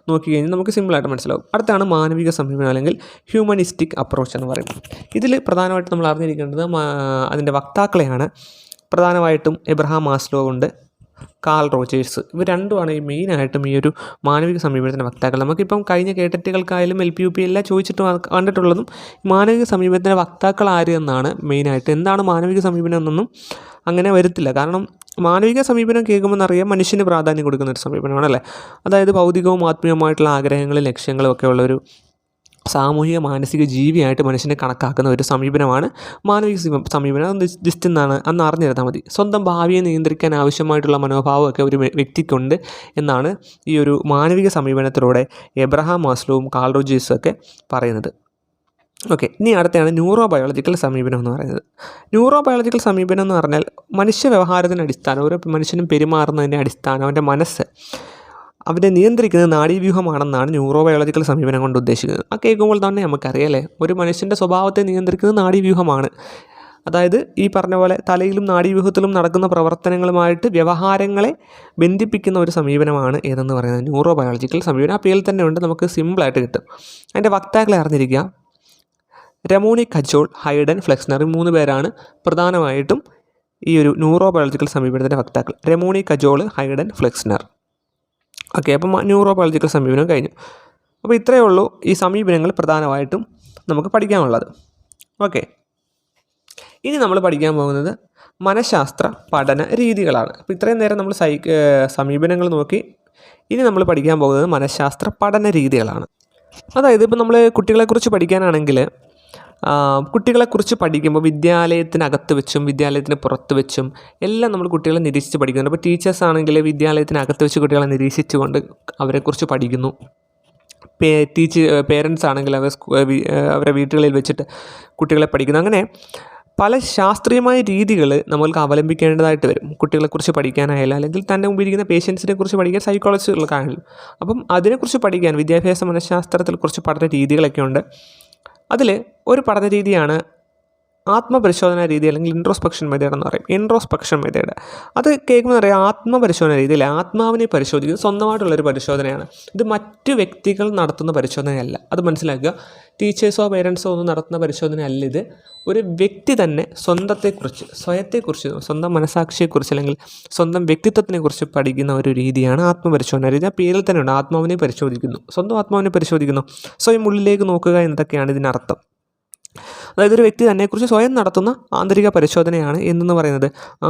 നോക്കി കഴിഞ്ഞാൽ നമുക്ക് സിമ്പിളായിട്ട് മനസ്സിലാവും. അടുത്താണ് മാനവിക സമീപനം അല്ലെങ്കിൽ ഹ്യൂമനിസ്റ്റിക് അപ്രോച്ച് എന്ന് പറയുന്നത്. ഇതിൽ പ്രധാനമായിട്ടും നമ്മൾ അറിഞ്ഞിരിക്കേണ്ടത് അതിൻ്റെ വക്താക്കളെയാണ്. പ്രധാനമായിട്ടും എബ്രഹാം മാസ്ലോ ഉണ്ട്, കാൾ റോജേഴ്സ്. ഇവർ രണ്ടുമാണ് ഈ മെയിനായിട്ടും ഈ ഒരു മാനവിക സമീപനത്തിൻ്റെ വക്താക്കൾ. നമുക്കിപ്പം കഴിഞ്ഞ കേട്ടറ്റുകൾക്കായാലും LP UP എല്ലാം ചോദിച്ചിട്ട് കണ്ടിട്ടുള്ളതും മാനവിക സമീപനത്തിൻ്റെ വക്താക്കൾ ആര് എന്നാണ് മെയിനായിട്ട്. എന്താണ് മാനവിക സമീപനം എന്നൊന്നും അങ്ങനെ വരത്തില്ല. കാരണം മാനവിക സമീപനം കേൾക്കുമ്പോൾ അറിയാം മനുഷ്യന് പ്രാധാന്യം കൊടുക്കുന്ന ഒരു സമീപനമാണല്ലേ. അതായത് ഭൗതികവും ആത്മീയവുമായിട്ടുള്ള ആഗ്രഹങ്ങളും ലക്ഷ്യങ്ങളും ഒക്കെ ഉള്ളൊരു സാമൂഹിക മാനസിക ജീവിയായിട്ട് മനുഷ്യനെ കണക്കാക്കുന്ന ഒരു സമീപനമാണ് മാനവിക സമീപനം. അത് ജസ്റ്റ് അന്ന് അറിഞ്ഞിരുന്നാൽ മതി. സ്വന്തം ഭാവിയെ നിയന്ത്രിക്കാൻ ആവശ്യമായിട്ടുള്ള മനോഭാവമൊക്കെ ഒരു വ്യക്തിക്കുണ്ട് എന്നാണ് ഈ ഒരു മാനവിക സമീപനത്തിലൂടെ എബ്രഹാം മാസ്ലോവും കാൾ റോജേഴ്സും ഒക്കെ പറയുന്നത്. ഓക്കെ, ഇനി അടുത്താണ് ന്യൂറോ ബയോളജിക്കൽ സമീപനം എന്ന് പറയുന്നത്. ന്യൂറോ ബയോളജിക്കൽ സമീപനം എന്ന് പറഞ്ഞാൽ മനുഷ്യ വ്യവഹാരത്തിൻ്റെ അടിസ്ഥാനം, ഓരോ മനുഷ്യനും പെരുമാറുന്നതിൻ്റെ അടിസ്ഥാനം അവൻ്റെ മനസ്സ്, അവരെ നിയന്ത്രിക്കുന്നത് നാഡീവ്യൂഹമാണെന്നാണ് ന്യൂറോ ബയോളജിക്കൽ സമീപനം കൊണ്ട് ഉദ്ദേശിക്കുന്നത്. ആ കേൾക്കുമ്പോൾ തന്നെ നമുക്കറിയാലേ, ഒരു മനുഷ്യൻ്റെ സ്വഭാവത്തെ നിയന്ത്രിക്കുന്നത് നാഡീവ്യൂഹമാണ്. അതായത് ഈ പറഞ്ഞ പോലെ തലയിലും നാഡീവ്യൂഹത്തിലും നടക്കുന്ന പ്രവർത്തനങ്ങളുമായിട്ട് വ്യവഹാരങ്ങളെ ബന്ധിപ്പിക്കുന്ന ഒരു സമീപനമാണ് ഏതെന്ന് പറയുന്നത് ന്യൂറോ ബയോളജിക്കൽ സമീപനം. ആ പേരിൽ തന്നെ ഉണ്ട്, നമുക്ക് സിമ്പിളായിട്ട് കിട്ടും. അതിൻ്റെ വക്താക്കളെ അറിഞ്ഞിരിക്കുക. രമോണി കജോൾ, ഹൈഡൻ, ഫ്ലെക്സ്നർ, 3 പേരാണ് പ്രധാനമായിട്ടും ഈ ഒരു ന്യൂറോ ബയോളജിക്കൽ സമീപനത്തിൻ്റെ വക്താക്കൾ. രമോണി കജോൾ, ഹൈഡൻ, ഫ്ലെക്സ്നർ. ഓക്കെ, അപ്പം ന്യൂറോ ബയോളജിക്കൽ സമീപനം കഴിഞ്ഞു. അപ്പോൾ ഇത്രയേ ഉള്ളൂ ഈ സമീപനങ്ങൾ പ്രധാനമായിട്ടും നമുക്ക് പഠിക്കാനുള്ളത്. ഓക്കെ, ഇനി നമ്മൾ പഠിക്കാൻ പോകുന്നത് മനഃശാസ്ത്ര പഠന രീതികളാണ്. അപ്പോൾ ഇത്രയും നേരം നമ്മൾ സമീപനങ്ങൾ നോക്കി. ഇനി നമ്മൾ പഠിക്കാൻ പോകുന്നത് മനഃശാസ്ത്ര പഠന രീതികളാണ്. അതായത് ഇപ്പോൾ നമ്മൾ കുട്ടികളെക്കുറിച്ച് പഠിക്കാനാണെങ്കിൽ കുട്ടികളെക്കുറിച്ച് പഠിക്കുമ്പോൾ വിദ്യാലയത്തിനകത്ത് വെച്ചും വിദ്യാലയത്തിന് പുറത്ത് വെച്ചും എല്ലാം നമ്മൾ കുട്ടികളെ നിരീക്ഷിച്ച് പഠിക്കുന്നുണ്ട്. അപ്പോൾ ടീച്ചേഴ്സ് ആണെങ്കിൽ വിദ്യാലയത്തിനകത്ത് വെച്ച് കുട്ടികളെ നിരീക്ഷിച്ചുകൊണ്ട് അവരെക്കുറിച്ച് പഠിക്കുന്നു. പേരൻസ് ആണെങ്കിൽ അവരെ വീടുകളിൽ വെച്ചിട്ട് കുട്ടികളെ പഠിക്കുന്നു. അങ്ങനെ പല ശാസ്ത്രീയമായ രീതികൾ നമ്മൾക്ക് അവലംബിക്കേണ്ടതായിട്ട് വരും കുട്ടികളെക്കുറിച്ച് പഠിക്കാനായാലും, അല്ലെങ്കിൽ തൻ്റെ മുമ്പിരിക്കുന്ന പേഷ്യൻസിനെ കുറിച്ച് പഠിക്കാൻ സൈക്കോളജികൾക്കായാലും. അപ്പം അതിനെക്കുറിച്ച് പഠിക്കാൻ വിദ്യാഭ്യാസ മനഃശാസ്ത്രത്തിൽ കുറച്ച് പഠന രീതികളൊക്കെ ഉണ്ട്. അതിൽ ഒരു പഠന രീതിയാണ് ആത്മപരിശോധന രീതി, അല്ലെങ്കിൽ ഇൻട്രോസ്പെക്ഷൻ മെത്തേഡ് എന്ന് പറയും. ഇൻട്രോസ്പെക്ഷൻ മെത്തേഡ് അത് കേൾക്കുമ്പോൾ അറിയാം, ആത്മപരിശോധന രീതിയിൽ ആത്മാവിനെ പരിശോധിക്കുന്നത് സ്വന്തമായിട്ടുള്ളൊരു പരിശോധനയാണ്. ഇത് മറ്റു വ്യക്തികൾ നടത്തുന്ന പരിശോധനയല്ല, അത് മനസ്സിലാക്കുക. ടീച്ചേഴ്സോ പേരൻസോ ഒന്നും നടത്തുന്ന പരിശോധനയല്ല ഇത്. ഒരു വ്യക്തി തന്നെ സ്വയത്തെക്കുറിച്ച്, സ്വന്തം മനസാക്ഷിയെക്കുറിച്ച് അല്ലെങ്കിൽ സ്വന്തം വ്യക്തിത്വത്തിനെക്കുറിച്ച് പഠിക്കുന്ന ഒരു രീതിയാണ് ആത്മപരിശോധന രീതി. ആ പേരിൽ തന്നെ ഉണ്ട്, ആത്മാവിനെ പരിശോധിക്കുന്നു, സ്വന്തം ആത്മാവിനെ പരിശോധിക്കുന്നു, സ്വയം ഉള്ളിലേക്ക് നോക്കുക എന്നതൊക്കെയാണ് ഇതിനർത്ഥം. അതായത് ഒരു വ്യക്തി തന്നെക്കുറിച്ച് സ്വയം നടത്തുന്ന ആന്തരിക പരിശോധനയാണ് എന്നു പറയുന്നത്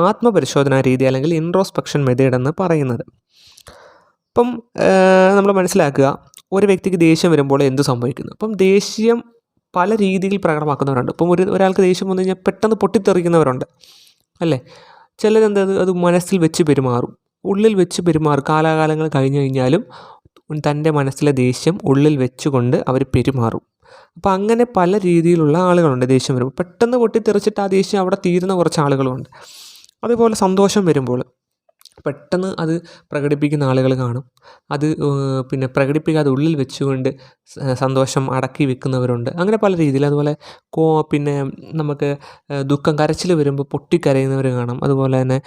ആത്മപരിശോധനാ രീതി അല്ലെങ്കിൽ ഇൻട്രോസ്പെക്ഷൻ മെത്തേഡ് എന്ന് പറയുന്നത്. അപ്പം നമ്മൾ മനസ്സിലാക്കുക, ഒരു വ്യക്തിക്ക് ദേഷ്യം വരുമ്പോൾ എന്ത് സംഭവിക്കുന്നു? അപ്പം ദേഷ്യം പല രീതിയിൽ പ്രകടമാക്കുന്നവരുണ്ട്. ഇപ്പം ഒരാൾക്ക് ദേഷ്യം വന്നു കഴിഞ്ഞാൽ പെട്ടെന്ന് പൊട്ടിത്തെറിക്കുന്നവരുണ്ട് അല്ലേ? അത് മനസ്സിൽ വെച്ച് പെരുമാറും, ഉള്ളിൽ വെച്ച് പെരുമാറും. കാലാകാലങ്ങൾ കഴിഞ്ഞു കഴിഞ്ഞാലും തൻ്റെ മനസ്സിലെ ദേഷ്യം ഉള്ളിൽ വെച്ചുകൊണ്ട് അവർ പെരുമാറും. അപ്പോൾ അങ്ങനെ പല രീതിയിലുള്ള ആളുകളുണ്ട്. ദേഷ്യം വരുമ്പോൾ പെട്ടെന്ന് പൊട്ടിത്തെറിച്ചിട്ട് ആ ദേഷ്യം അവിടെ തീരുന്ന കുറച്ച് ആളുകളുമുണ്ട്. അതുപോലെ സന്തോഷം വരുമ്പോൾ പെട്ടെന്ന് അത് പ്രകടിപ്പിക്കുന്ന ആളുകൾ കാണും. അത് പിന്നെ പ്രകടിപ്പിക്കാതെ ഉള്ളിൽ വെച്ചുകൊണ്ട് സന്തോഷം അടക്കി വെക്കുന്നവരുണ്ട്. അങ്ങനെ പല രീതിയിൽ. അതുപോലെ പിന്നെ നമുക്ക് ദുഃഖം കരച്ചിൽ വരുമ്പോൾ പൊട്ടിക്കരയുന്നവർ കാണാം. അതുപോലെ തന്നെ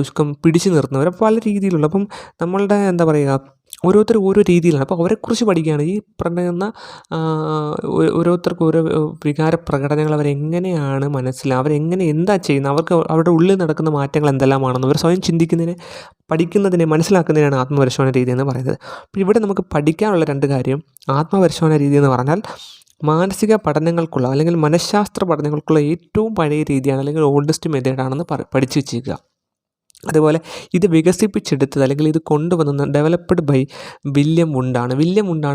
ദുഃഖം പിടിച്ചു നിർത്തുന്നവർ പല രീതിയിലുള്ള. അപ്പം നമ്മളുടെ എന്താ പറയുക, ഓരോരുത്തരും ഓരോ രീതിയിലാണ്. അപ്പോൾ അവരെക്കുറിച്ച് പഠിക്കുകയാണ്. ഈ പറയുന്ന ഓരോരുത്തർക്കും ഓരോ വികാര പ്രകടനങ്ങൾ അവരെങ്ങനെയാണ് അവരെങ്ങനെ എന്താ ചെയ്യുന്നത്, അവർക്ക് അവരുടെ ഉള്ളിൽ നടക്കുന്ന മാറ്റങ്ങൾ എന്തെല്ലാമാണെന്ന് അവർ സ്വയം ചിന്തിക്കുന്നതിനെ, പഠിക്കുന്നതിനെ, മനസ്സിലാക്കുന്നതിനാണ് ആത്മപരിശോധന രീതി എന്ന് പറയുന്നത്. അപ്പോൾ ഇവിടെ നമുക്ക് പഠിക്കാനുള്ള 2 കാര്യം. ആത്മപരിശോധന രീതി എന്ന് പറഞ്ഞാൽ മാനസിക പഠനങ്ങൾക്കുള്ള അല്ലെങ്കിൽ മനഃശാസ്ത്ര പഠനങ്ങൾക്കുള്ള ഏറ്റവും പഴയ രീതിയാണ്, അല്ലെങ്കിൽ ഓൾഡസ്റ്റ് മെത്തേഡാണെന്ന് പഠിച്ചു വെച്ചേക്കുക. അതുപോലെ ഇത് വികസിപ്പിച്ചെടുത്തത് അല്ലെങ്കിൽ ഇത് കൊണ്ടുവന്നത് ഡെവലപ്ഡ് ബൈ വില്യം വുണ്ടാണ്.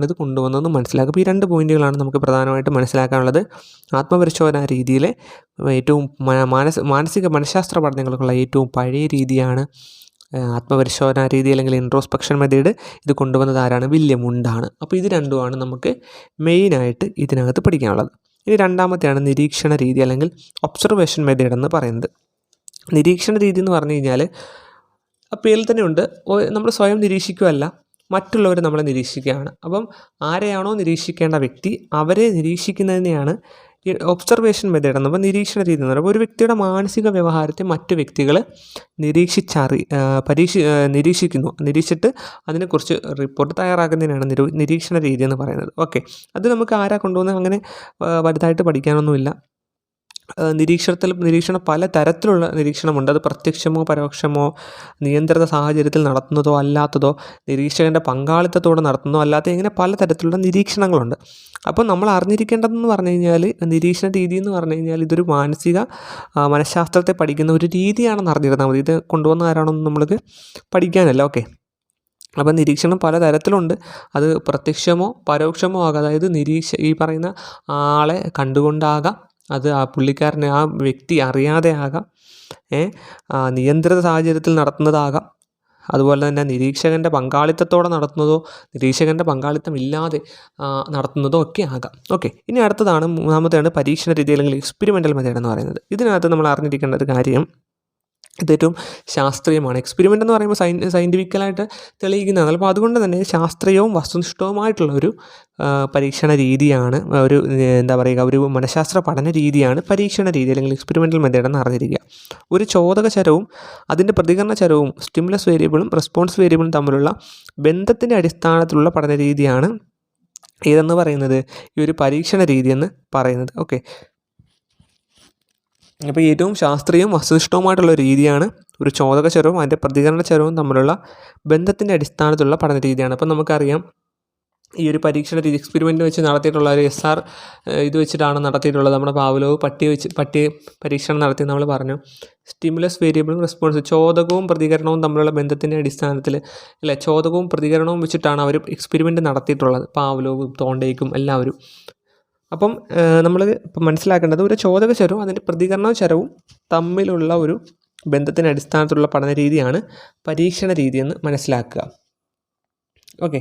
ഇത് കൊണ്ടുവന്നതെന്ന് മനസ്സിലാക്കുക. അപ്പോൾ ഈ 2 പോയിൻറ്റുകളാണ് നമുക്ക് പ്രധാനമായിട്ട് മനസ്സിലാക്കാനുള്ളത്. ആത്മപരിശോധന രീതിയിലെ ഏറ്റവും മാനസിക മനഃശാസ്ത്ര പഠനങ്ങൾക്കുള്ള ഏറ്റവും പഴയ രീതിയാണ് ആത്മപരിശോധന രീതി അല്ലെങ്കിൽ ഇൻട്രോസ്പെക്ഷൻ മെത്തേഡ്. ഇത് കൊണ്ടുവന്നത് ആരാണ്? വില്യം വുണ്ടാണ്. അപ്പോൾ ഇത് രണ്ടുമാണ് നമുക്ക് മെയിനായിട്ട് ഇതിനകത്ത് പഠിക്കാനുള്ളത്. ഇനി രണ്ടാമത്തെയാണ് നിരീക്ഷണ രീതി അല്ലെങ്കിൽ ഒബ്സർവേഷൻ മെത്തേഡ് എന്ന് പറയുന്നത്. നിരീക്ഷണ രീതി എന്ന് പറഞ്ഞു കഴിഞ്ഞാൽ ആ പേരിൽ തന്നെ ഉണ്ട്, നമ്മൾ സ്വയം നിരീക്ഷിക്കുകയല്ല, മറ്റുള്ളവർ നമ്മളെ നിരീക്ഷിക്കുകയാണ്. അപ്പം ആരെയാണോ നിരീക്ഷിക്കേണ്ട വ്യക്തി അവരെ നിരീക്ഷിക്കുന്നതിനെയാണ് ഈ ഒബ്സർവേഷൻ മെത്തേഡ് എന്ന് പറയുമ്പോൾ നിരീക്ഷണ രീതി എന്ന് പറയുമ്പോൾ ഒരു വ്യക്തിയുടെ മാനസിക വ്യവഹാരത്തെ മറ്റു വ്യക്തികൾ നിരീക്ഷിക്കുന്നു. നിരീക്ഷിച്ചിട്ട് അതിനെക്കുറിച്ച് റിപ്പോർട്ട് തയ്യാറാക്കുന്നതിനാണ് നിരീക്ഷണ രീതി എന്ന് പറയുന്നത്. ഓക്കെ, അത് നമുക്ക് ആരാ കൊണ്ടുവന്ന് അങ്ങനെ വലുതായിട്ട് പഠിക്കാനൊന്നുമില്ല. നിരീക്ഷണം പല തരത്തിലുള്ള നിരീക്ഷണമുണ്ട്. അത് പ്രത്യക്ഷമോ പരോക്ഷമോ, നിയന്ത്രിത സാഹചര്യത്തിൽ നടത്തുന്നതോ അല്ലാത്തതോ, നിരീക്ഷകൻ്റെ പങ്കാളിത്തത്തോടെ നടത്തുന്നതോ അല്ലാത്ത, ഇങ്ങനെ പല തരത്തിലുള്ള നിരീക്ഷണങ്ങളുണ്ട്. അപ്പോൾ നമ്മൾ അറിഞ്ഞിരിക്കേണ്ടതെന്ന് പറഞ്ഞു കഴിഞ്ഞാൽ നിരീക്ഷണ രീതി എന്ന് പറഞ്ഞു കഴിഞ്ഞാൽ ഇതൊരു മനഃശാസ്ത്രത്തെ പഠിക്കുന്ന ഒരു രീതിയാണെന്ന് അറിഞ്ഞിരുന്നാൽ മതി. ഇത് കൊണ്ടുവന്ന ആരാണെന്ന് നമ്മൾക്ക് പഠിക്കാനല്ല. ഓക്കെ, അപ്പം നിരീക്ഷണം പല തരത്തിലുണ്ട്. അത് പ്രത്യക്ഷമോ പരോക്ഷമോ ആകാം. അതായത് ഈ പറയുന്ന ആളെ കണ്ടുകൊണ്ടാകാം, അത് ആ പുള്ളിക്കാരനെ, ആ വ്യക്തി അറിയാതെ ആകാം, നിയന്ത്രിത സാഹചര്യത്തിൽ നടത്തുന്നതാകാം, അതുപോലെ തന്നെ നിരീക്ഷകൻ്റെ പങ്കാളിത്തത്തോടെ നടത്തുന്നതോ നിരീക്ഷകൻ്റെ പങ്കാളിത്തം ഇല്ലാതെ നടത്തുന്നതോ ഒക്കെ ആകാം. ഓക്കെ, ഇനി അടുത്തതാണ് മൂന്നാമത്തെയാണ് പരീക്ഷണ രീതി അല്ലെങ്കിൽ എക്സ്പെരിമെൻ്റൽ മെത്തേഡ് എന്ന് പറയുന്നത്. ഇതിനകത്ത് നമ്മൾ അറിഞ്ഞിരിക്കേണ്ട ഒരു കാര്യം, ഇതേറ്റവും ശാസ്ത്രീയമാണ്. എക്സ്പെരിമെൻ്റ് എന്ന് പറയുമ്പോൾ സയൻറ്റിഫിക്കലായിട്ട് തെളിയിക്കുന്നതാണ്. അപ്പോൾ അതുകൊണ്ട് തന്നെ ശാസ്ത്രീയവും വസ്തുനിഷ്ഠവുമായിട്ടുള്ള ഒരു പരീക്ഷണ രീതിയാണ്, ഒരു മനഃശാസ്ത്ര പഠന രീതിയാണ് പരീക്ഷണ രീതി അല്ലെങ്കിൽ എക്സ്പെരിമെൻ്റൽ മെത്തേഡ് എന്ന് അറിഞ്ഞിരിക്കുക. ഒരു ചോദക ചരവും അതിൻ്റെ പ്രതികരണ ചരവും സ്റ്റിമുലസ് വേരിയബിളും റെസ്പോൺസ് വേരിയബിളും തമ്മിലുള്ള ബന്ധത്തിൻ്റെ അടിസ്ഥാനത്തിലുള്ള പഠന രീതിയാണ് ഏതെന്ന് പറയുന്നത്, ഈ ഒരു പരീക്ഷണ രീതി എന്ന് പറയുന്നത്. ഓക്കെ, അപ്പോൾ ഏറ്റവും ശാസ്ത്രീയവും വസ്തുനിഷ്ഠവുമായിട്ടുള്ള രീതിയാണ് ഒരു ചോദക ചരവും അതിൻ്റെ പ്രതികരണ ചരവും തമ്മിലുള്ള ബന്ധത്തിൻ്റെ അടിസ്ഥാനത്തിലുള്ള പഠന രീതിയാണ്. അപ്പം നമുക്കറിയാം ഈ ഒരു പരീക്ഷണ രീതി എക്സ്പെരിമെൻ്റ് വെച്ച് നടത്തിയിട്ടുള്ള ഒരു SR ഇത് വെച്ചിട്ടാണ് നടത്തിയിട്ടുള്ളത്. നമ്മുടെ പാവ്ലോവ് പട്ടി പരീക്ഷണം നടത്തി നമ്മൾ പറഞ്ഞു. സ്റ്റിമുലസ് വേരിയബിളും റെസ്പോൺസ്, ചോദകവും പ്രതികരണവും തമ്മിലുള്ള ബന്ധത്തിൻ്റെ അടിസ്ഥാനത്തിൽ ചോദകവും പ്രതികരണവും വെച്ചിട്ടാണ് അവർ എക്സ്പെരിമെൻ്റ് നടത്തിയിട്ടുള്ളത്, പാവ്ലോവും തോണ്ടേക്കും എല്ലാവരും. അപ്പം നമ്മൾ ഇപ്പം മനസ്സിലാക്കേണ്ടത് ഒരു ചോദക ചരവും അതിൻ്റെ പ്രതികരണ ചരവും തമ്മിലുള്ള ഒരു ബന്ധത്തിൻ്റെ അടിസ്ഥാനത്തിലുള്ള പഠന രീതിയാണ് പരീക്ഷണ രീതി എന്ന് മനസ്സിലാക്കുക. ഓക്കെ,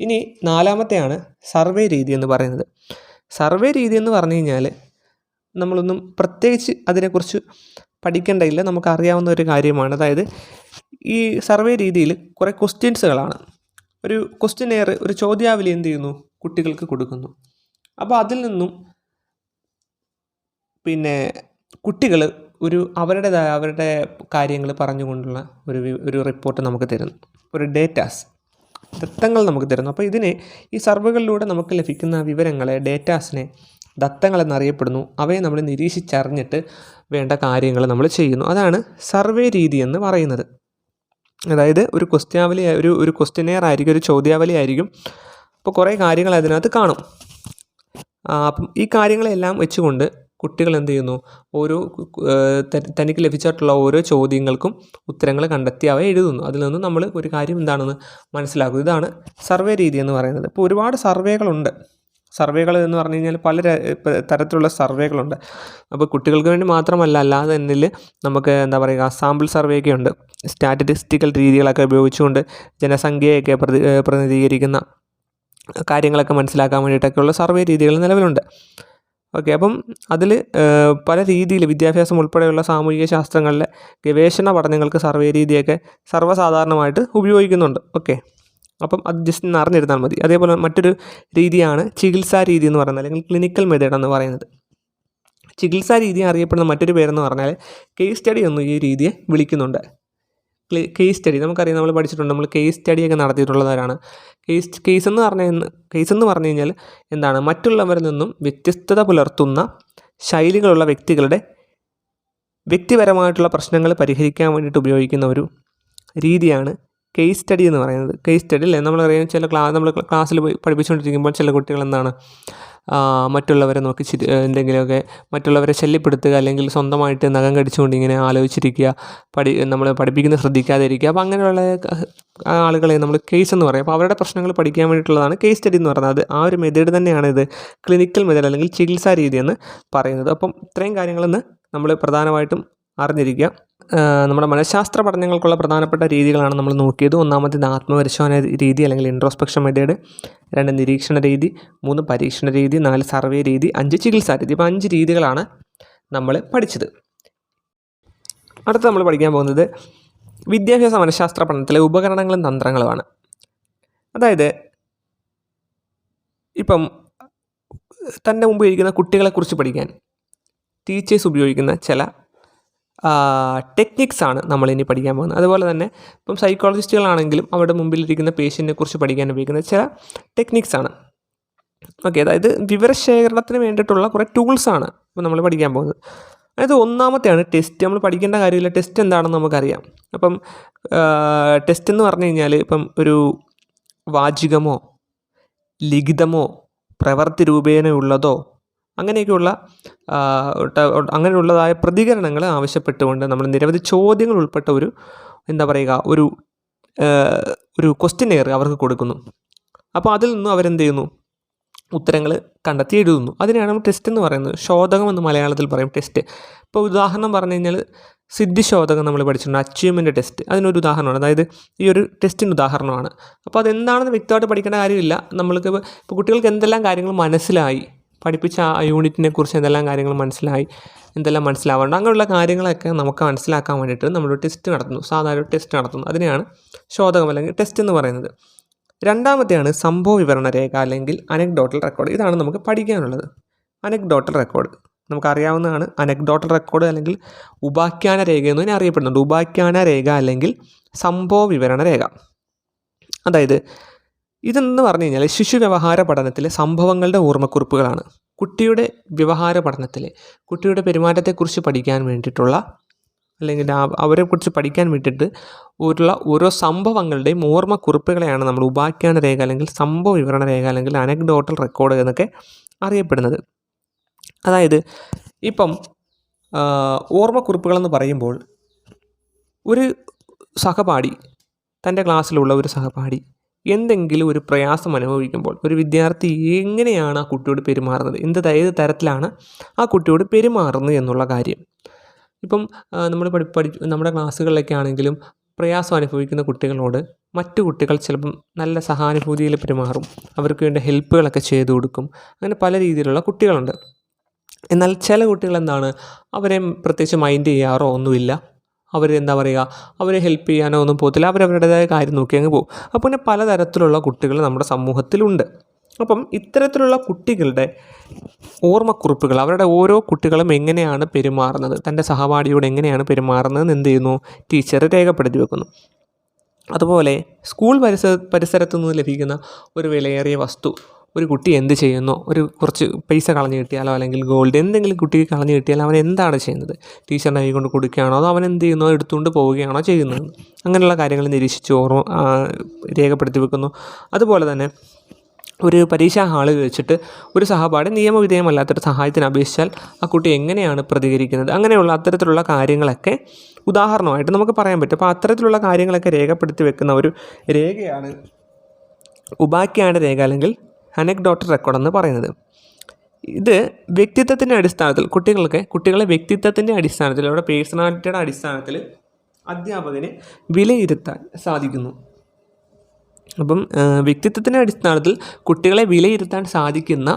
ഇനി നാലാമത്തെയാണ് സർവേ രീതി എന്ന് പറയുന്നത്. സർവേ രീതി എന്ന് പറഞ്ഞു കഴിഞ്ഞാൽ നമ്മളൊന്നും പ്രത്യേകിച്ച് അതിനെക്കുറിച്ച് പഠിക്കേണ്ടതില്ല, നമുക്കറിയാവുന്ന ഒരു കാര്യമാണ്. അതായത് ഈ സർവേ രീതിയിൽ കുറേ ക്വസ്റ്റ്യൻസുകളാണ്. ഒരു ക്വസ്റ്റ്യനെയർ, ഒരു ചോദ്യാവലി എന്ത് ചെയ്യുന്നു, കുട്ടികൾക്ക് കൊടുക്കുന്നു. അപ്പോൾ അതിൽ നിന്നും കുട്ടികൾ അവരുടെ കാര്യങ്ങൾ പറഞ്ഞുകൊണ്ടുള്ള ഒരു റിപ്പോർട്ട് നമുക്ക് തരുന്നു, ഒരു ദത്തങ്ങൾ നമുക്ക് തരുന്നു. അപ്പോൾ ഈ സർവേകളിലൂടെ നമുക്ക് ലഭിക്കുന്ന വിവരങ്ങളെ, ഡേറ്റാസിനെ ദത്തങ്ങളെന്നറിയപ്പെടുന്നു. അവയെ നമ്മൾ നിരീക്ഷിച്ചറിഞ്ഞിട്ട് വേണ്ട കാര്യങ്ങൾ നമ്മൾ ചെയ്യുന്നു. അതാണ് സർവേ രീതി എന്ന് പറയുന്നത്. അതായത് ഒരു ക്വസ്റ്റ്യനെയർ ആയിരിക്കും, ഒരു ചോദ്യാവലി ആയിരിക്കും. അപ്പോൾ കുറേ കാര്യങ്ങൾ അതിനകത്ത് കാണും. അപ്പം ഈ കാര്യങ്ങളെല്ലാം വെച്ചുകൊണ്ട് കുട്ടികൾ എന്ത് ചെയ്യുന്നു, ഓരോ തനിക്ക് ലഭിച്ചിട്ടുള്ള ഓരോ ചോദ്യങ്ങൾക്കും ഉത്തരങ്ങൾ കണ്ടെത്തി അവ എഴുതുന്നു. അതിൽ നിന്ന് നമ്മൾ ഒരു കാര്യം എന്താണെന്ന് മനസ്സിലാക്കും. ഇതാണ് സർവേ രീതി എന്ന് പറയുന്നത്. ഇപ്പോൾ ഒരുപാട് സർവേകളുണ്ട്. സർവേകൾ എന്ന് പറഞ്ഞു കഴിഞ്ഞാൽ പല തരത്തിലുള്ള സർവേകളുണ്ട്. അപ്പോൾ കുട്ടികൾക്ക് വേണ്ടി മാത്രമല്ല, അല്ലാതെ തന്നെ നമുക്ക് എന്താ പറയുക, സാമ്പിൾ സർവേയൊക്കെ ഉണ്ട്. സ്റ്റാറ്റിസ്റ്റിക്കൽ രീതികളൊക്കെ ഉപയോഗിച്ചുകൊണ്ട് ജനസംഖ്യയൊക്കെ പ്രതിനിധീകരിക്കുന്ന കാര്യങ്ങളൊക്കെ മനസ്സിലാക്കാൻ വേണ്ടിയിട്ടൊക്കെയുള്ള സർവേ രീതികൾ നിലവിലുണ്ട്. ഓക്കെ, അപ്പം അതിൽ പല രീതിയിൽ വിദ്യാഭ്യാസം ഉൾപ്പെടെയുള്ള സാമൂഹിക ശാസ്ത്രങ്ങളിലെ ഗവേഷണ പഠനങ്ങൾക്ക് സർവേ രീതിയൊക്കെ സർവ്വസാധാരണമായിട്ട് ഉപയോഗിക്കുന്നുണ്ട്. ഓക്കെ, അപ്പം അത് ജസ്റ്റ് ഒന്ന് അറിഞ്ഞിരുന്നാൽ മതി. അതേപോലെ മറ്റൊരു രീതിയാണ് ചികിത്സാ രീതി എന്ന് പറയുന്നത്, അല്ലെങ്കിൽ ക്ലിനിക്കൽ മെത്തേഡ് എന്ന് പറയുന്നത്. ചികിത്സാ രീതി അറിയപ്പെടുന്ന മറ്റൊരു പേരെന്ന് പറഞ്ഞാൽ കേസ് സ്റ്റഡി എന്നും ഈ രീതിയെ വിളിക്കുന്നുണ്ട്. കേസ് സ്റ്റഡി നമുക്കറിയാം, നമ്മൾ പഠിച്ചിട്ടുണ്ട്, നമ്മൾ കേസ് സ്റ്റഡിയൊക്കെ നടത്തിയിട്ടുള്ളവരാണ്. കേസ് എന്ന് പറഞ്ഞു കഴിഞ്ഞാൽ എന്താണ്, മറ്റുള്ളവരിൽ നിന്നും വ്യത്യസ്തത പുലർത്തുന്ന ശൈലികളുള്ള വ്യക്തികളുടെ വ്യക്തിപരമായിട്ടുള്ള പ്രശ്നങ്ങൾ പരിഹരിക്കാൻ വേണ്ടിയിട്ട് ഉപയോഗിക്കുന്ന ഒരു രീതിയാണ് കേസ് സ്റ്റഡി എന്ന് പറയുന്നത്. കേസ് സ്റ്റഡി അല്ലേ, നമ്മളറിയാം നമ്മൾ ക്ലാസ്സിൽ പഠിപ്പിച്ചുകൊണ്ടിരിക്കുമ്പോൾ ചില കുട്ടികൾ എന്താണ്, മറ്റുള്ളവരെ നോക്കി എന്തെങ്കിലുമൊക്കെ മറ്റുള്ളവരെ ശല്യപ്പെടുത്തുക, അല്ലെങ്കിൽ സ്വന്തമായിട്ട് നഖം കടിച്ചുകൊണ്ട് ഇങ്ങനെ ആലോചിച്ചിരിക്കുക, നമ്മൾ പഠിപ്പിക്കുന്നത് ശ്രദ്ധിക്കാതെ ഇരിക്കുക. അപ്പോൾ അങ്ങനെയുള്ള ആളുകളെ നമ്മൾ കേസ് എന്ന് പറയും. അപ്പോൾ അവരുടെ പ്രശ്നങ്ങൾ പഠിക്കാൻ വേണ്ടിയിട്ടുള്ളതാണ് കേസ് സ്റ്റഡി എന്ന് പറയുന്നത്. ആ ഒരു മെത്തേഡ് തന്നെയാണ് ഇത് ക്ലിനിക്കൽ മെത്തേഡ് അല്ലെങ്കിൽ ചികിത്സാ രീതി എന്ന് പറയുന്നത്. അപ്പം ഇത്രയും കാര്യങ്ങളെന്ന് നമ്മൾ പ്രധാനമായിട്ടും അറിഞ്ഞിരിക്കുക. നമ്മുടെ മനഃശാസ്ത്ര പഠനങ്ങൾക്കുള്ള പ്രധാനപ്പെട്ട രീതികളാണ് നമ്മൾ നോക്കിയത്. ഒന്നാമത്തേത് ആത്മപരിശോധന രീതി അല്ലെങ്കിൽ ഇൻട്രോസ്പെക്ഷൻ മെത്തേഡ്, 2 നിരീക്ഷണ രീതി, 3 പരീക്ഷണ രീതി, 4 സർവേ രീതി, 5 ചികിത്സാ രീതി. ഇപ്പോൾ 5 രീതികളാണ് നമ്മൾ പഠിച്ചത്. അടുത്ത് നമ്മൾ പഠിക്കാൻ പോകുന്നത് വിദ്യാഭ്യാസ മനഃശാസ്ത്ര പഠനത്തിലെ ഉപകരണങ്ങളും തന്ത്രങ്ങളുമാണ്. അതായത് ഇപ്പം തൻ്റെ മുമ്പ് ഇരിക്കുന്ന കുട്ടികളെക്കുറിച്ച് പഠിക്കാൻ ടീച്ചേഴ്സ് ഉപയോഗിക്കുന്ന ചില ടെക്നിക്സാണ് നമ്മളിനി പഠിക്കാൻ പോകുന്നത്. അതുപോലെ തന്നെ ഇപ്പം സൈക്കോളജിസ്റ്റുകളാണെങ്കിലും അവരുടെ മുമ്പിലിരിക്കുന്ന പേഷ്യൻറ്റിനെ കുറിച്ച് പഠിക്കാൻ ഉപയോഗിക്കുന്ന ചില ടെക്നിക്സാണ്. ഓക്കെ, അതായത് വിവരശേഖരണത്തിന് വേണ്ടിയിട്ടുള്ള കുറേ ടൂൾസാണ് ഇപ്പോൾ നമ്മൾ പഠിക്കാൻ പോകുന്നത്. അതായത് ഒന്നാമത്തെയാണ് ടെസ്റ്റ്. നമ്മൾ പഠിക്കേണ്ട കാര്യമില്ല, ടെസ്റ്റ് എന്താണെന്ന് നമുക്കറിയാം. അപ്പം ടെസ്റ്റ് എന്ന് പറഞ്ഞു കഴിഞ്ഞാൽ ഇപ്പം ഒരു വാചികമോ ലിഖിതമോ പ്രവൃത്തി രൂപേണയുള്ളതോ അങ്ങനെയുള്ളതായ പ്രതികരണങ്ങൾ ആവശ്യപ്പെട്ടുകൊണ്ട് നമ്മൾ നിരവധി ചോദ്യങ്ങൾ ഉൾപ്പെട്ട ഒരു എന്താ പറയുക ഒരു ക്വസ്റ്റ്യനെയർ അവർക്ക് കൊടുക്കുന്നു. അപ്പോൾ അതിൽ നിന്നും അവരെന്ത് ചെയ്യുന്നു, ഉത്തരങ്ങൾ കണ്ടെത്തി എഴുതുന്നു. അതിനെയാണ് നമ്മൾ ടെസ്റ്റ് എന്ന് പറയുന്നത്. ശോധകം എന്ന് മലയാളത്തിൽ പറയും ടെസ്റ്റ്. ഇപ്പോൾ ഉദാഹരണം പറഞ്ഞു കഴിഞ്ഞാൽ സിദ്ധിശോധകം നമ്മൾ പഠിച്ചിട്ടുണ്ട്, അച്ചീവ്മെൻ്റ് ടെസ്റ്റ്, അതിനൊരു ഉദാഹരണമാണ്. അതായത് ഈ ഒരു ടെസ്റ്റിന് ഉദാഹരണമാണ്. അപ്പോൾ അതെന്താണെന്ന് വ്യക്തമായിട്ട് പഠിക്കേണ്ട കാര്യമില്ല. നമ്മൾക്ക് ഇപ്പോൾ കുട്ടികൾക്ക് എന്തെല്ലാം കാര്യങ്ങൾ മനസ്സിലായി, പഠിപ്പിച്ച ആ യൂണിറ്റിനെ കുറിച്ച് എന്തെല്ലാം കാര്യങ്ങൾ മനസ്സിലായി, എന്തെല്ലാം മനസ്സിലാവേണ്ട, അങ്ങനെയുള്ള കാര്യങ്ങളൊക്കെ നമുക്ക് മനസ്സിലാക്കാൻ വേണ്ടിയിട്ട് നമ്മളൊരു ടെസ്റ്റ് നടത്തുന്നു, സാധാരണ ടെസ്റ്റ് നടത്തുന്നു. അതിനെയാണ് ശോധകം അല്ലെങ്കിൽ ടെസ്റ്റ് എന്ന് പറയുന്നത്. രണ്ടാമത്തെയാണ് സംഭവ വിവരണ രേഖ അല്ലെങ്കിൽ അനക്ഡോട്ടൽ റെക്കോർഡ്. ഇതാണ് നമുക്ക് പഠിക്കാനുള്ളത്. അനക്ഡോട്ടൽ റെക്കോർഡ് നമുക്കറിയാവുന്നതാണ്. അനക്ഡോട്ടൽ റെക്കോർഡ് അല്ലെങ്കിൽ ഉപാഖ്യാന രേഖ എന്ന് തന്നെ അറിയപ്പെടുന്നുണ്ട്. ഉപാഖ്യാന രേഖ അല്ലെങ്കിൽ സംഭവ വിവരണ രേഖ. അതായത് ഇതെന്ന് പറഞ്ഞു കഴിഞ്ഞാൽ ശിശു വ്യവഹാര പഠനത്തിലെ സംഭവങ്ങളുടെ ഓർമ്മക്കുറിപ്പുകളാണ്. കുട്ടിയുടെ വ്യവഹാര പഠനത്തിലെ കുട്ടിയുടെ പെരുമാറ്റത്തെക്കുറിച്ച് പഠിക്കാൻ വേണ്ടിയിട്ടുള്ള അല്ലെങ്കിൽ അവരെക്കുറിച്ച് പഠിക്കാൻ വേണ്ടിയിട്ട് ഓരോ സംഭവങ്ങളുടെയും ഓർമ്മക്കുറിപ്പുകളെയാണ് നമ്മൾ ഉപാഖ്യാന രേഖ അല്ലെങ്കിൽ സംഭവ വിവരണ രേഖ അല്ലെങ്കിൽ അനക്ഡോട്ടൽ റെക്കോർഡ് എന്നൊക്കെ അറിയപ്പെടുന്നത്. അതായത് ഇപ്പം ഓർമ്മക്കുറിപ്പുകളെന്ന് പറയുമ്പോൾ ഒരു സഹപാഠി, തൻ്റെ ക്ലാസ്സിലുള്ള ഒരു സഹപാഠി എന്തെങ്കിലും ഒരു പ്രയാസം അനുഭവിക്കുമ്പോൾ ഒരു വിദ്യാർത്ഥി എങ്ങനെയാണ് ആ കുട്ടിയോട് പെരുമാറുന്നത്, ഏത് തരത്തിലാണ് ആ കുട്ടിയോട് പെരുമാറുന്നത് എന്നുള്ള കാര്യം. ഇപ്പം നമ്മൾ നമ്മുടെ ക്ലാസ്സുകളിലൊക്കെ ആണെങ്കിലും പ്രയാസം അനുഭവിക്കുന്ന കുട്ടികളോട് മറ്റു കുട്ടികൾ ചിലപ്പം നല്ല സഹാനുഭൂതിയിൽ പെരുമാറും, അവർക്ക് വേണ്ട ഹെൽപ്പുകളൊക്കെ ചെയ്തു കൊടുക്കും. അങ്ങനെ പല രീതിയിലുള്ള കുട്ടികളുണ്ട്. എന്നാൽ ചില കുട്ടികൾ എന്താണ്, അവരെ പ്രത്യേകിച്ച് മൈൻഡ് ചെയ്യാറോ ഒന്നുമില്ല. അവരെ ഹെൽപ്പ് ചെയ്യാനോ ഒന്നും പോകത്തില്ല. അവരവരുടേതായ കാര്യം നോക്കി അങ്ങ് പോകും. അപ്പോൾ പിന്നെ പലതരത്തിലുള്ള കുട്ടികൾ നമ്മുടെ സമൂഹത്തിലുണ്ട്. അപ്പം ഇത്തരത്തിലുള്ള കുട്ടികളുടെ ഓർമ്മക്കുറിപ്പുകൾ, അവരുടെ ഓരോ കുട്ടികളും എങ്ങനെയാണ് പെരുമാറുന്നത്, തൻ്റെ സഹപാഠിയോട് എങ്ങനെയാണ് പെരുമാറുന്നതെന്ന് എന്ത് ചെയ്യുന്നു, ടീച്ചർ രേഖപ്പെടുത്തി വെക്കുന്നു. അതുപോലെ സ്കൂൾ പരിസരത്തു നിന്ന് ലഭിക്കുന്ന ഒരു വിലയേറിയ വസ്തു ഒരു കുട്ടി എന്ത് ചെയ്യുന്നോ, കുറച്ച് പൈസ കളഞ്ഞു കിട്ടിയാലോ അല്ലെങ്കിൽ ഗോൾഡ് എന്തെങ്കിലും കുട്ടിക്ക് കളഞ്ഞു കിട്ടിയാൽ അവൻ എന്താണ് ചെയ്യുന്നത്, ടീച്ചറിൻ്റെ കൈ കൊണ്ട് കൊടുക്കുകയാണോ അതോ അവൻ എന്ത് ചെയ്യുന്നോ എടുത്തുകൊണ്ട് പോവുകയാണോ ചെയ്യുന്നത്, അങ്ങനെയുള്ള കാര്യങ്ങൾ നിരീക്ഷിച്ച് രേഖപ്പെടുത്തി വെക്കുന്നു. അതുപോലെ തന്നെ ഒരു പരീക്ഷാ ഹാളിൽ വെച്ചിട്ട് ഒരു സഹപാഠി നിയമവിധേയമല്ലാത്തൊരു സഹായത്തിന് അപേക്ഷിച്ചാൽ ആ കുട്ടി എങ്ങനെയാണ് പ്രതികരിക്കുന്നത്, അങ്ങനെയുള്ള അത്തരത്തിലുള്ള കാര്യങ്ങളൊക്കെ ഉദാഹരണമായിട്ട് നമുക്ക് പറയാൻ പറ്റും. അപ്പോൾ അത്തരത്തിലുള്ള കാര്യങ്ങളൊക്കെ രേഖപ്പെടുത്തി വെക്കുന്ന ഒരു രേഖയാണ് ഉപാഖ്യാന രേഖ അല്ലെങ്കിൽ അനക്ഡോട്ടൽ റെക്കോർഡ് എന്ന് പറയുന്നത്. ഇത് വ്യക്തിത്വത്തിൻ്റെ അടിസ്ഥാനത്തിൽ കുട്ടികളെ വ്യക്തിത്വത്തിൻ്റെ അടിസ്ഥാനത്തിൽ, അവരുടെ പേഴ്സണാലിറ്റിയുടെ അടിസ്ഥാനത്തിൽ അധ്യാപകന് വിലയിരുത്താൻ സാധിക്കുന്നു. അപ്പം വ്യക്തിത്വത്തിൻ്റെ അടിസ്ഥാനത്തിൽ കുട്ടികളെ വിലയിരുത്താൻ സാധിക്കുന്ന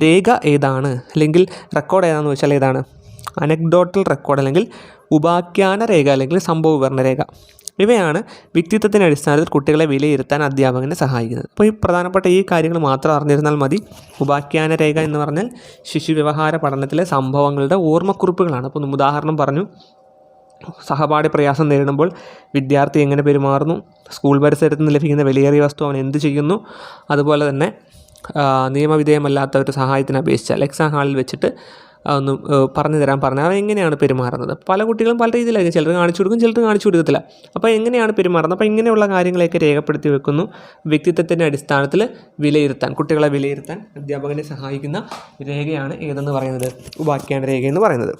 രേഖ ഏതാണ് അല്ലെങ്കിൽ റെക്കോർഡ് ഏതാണെന്ന് വെച്ചാൽ ഏതാണ്? അനക്ഡോട്ടൽ റെക്കോർഡ് അല്ലെങ്കിൽ ഉപാഖ്യാന രേഖ അല്ലെങ്കിൽ സംഭവ വിവരണ രേഖ. ഇവയാണ് വ്യക്തിത്വത്തിൻ്റെ അടിസ്ഥാനത്തിൽ കുട്ടികളെ വിലയിരുത്താൻ അധ്യാപകനെ സഹായിക്കുന്നത്. അപ്പോൾ ഈ പ്രധാനപ്പെട്ട ഈ കാര്യങ്ങൾ മാത്രം അറിഞ്ഞിരുന്നാൽ മതി. ഉപാഖ്യാന രേഖ എന്ന് പറഞ്ഞാൽ ശിശു വ്യവഹാര പഠനത്തിലെ സംഭവങ്ങളുടെ ഓർമ്മക്കുറിപ്പുകളാണ്. അപ്പോൾ ഉദാഹരണം പറഞ്ഞു, സഹപാഠി പ്രയാസം നേരിടുമ്പോൾ വിദ്യാർത്ഥി എങ്ങനെ പെരുമാറുന്നു, സ്കൂൾ പരിസരത്ത് നിന്ന് ലഭിക്കുന്ന വിലയേറിയ വസ്തു അവൻ എന്ത് ചെയ്യുന്നു, അതുപോലെ തന്നെ നിയമവിധേയമല്ലാത്ത ഒരു സഹായത്തിന് അപേക്ഷിച്ചാൽ എക്സാം ഹാളിൽ വെച്ചിട്ട് ഒന്ന് പറഞ്ഞു തരാൻ പറഞ്ഞാൽ അവൻ എങ്ങനെയാണ് പെരുമാറുന്നത്. പല കുട്ടികളും പല രീതിയിലായിരിക്കും, ചിലർ കാണിച്ചു കൊടുക്കും, ചിലർ കാണിച്ചു കൊടുക്കത്തില്ല. അപ്പോൾ എങ്ങനെയാണ് പെരുമാറുന്നത്, അപ്പോൾ ഇങ്ങനെയുള്ള കാര്യങ്ങളെയൊക്കെ രേഖപ്പെടുത്തി വെക്കുന്നു. വ്യക്തിത്വത്തിൻ്റെ അടിസ്ഥാനത്തിൽ കുട്ടികളെ വിലയിരുത്താൻ അധ്യാപകനെ സഹായിക്കുന്ന രേഖയാണ് ഏതെന്ന് പറയുന്നത്? ഉപാഖ്യാന രേഖ എന്ന് പറയുന്നത്.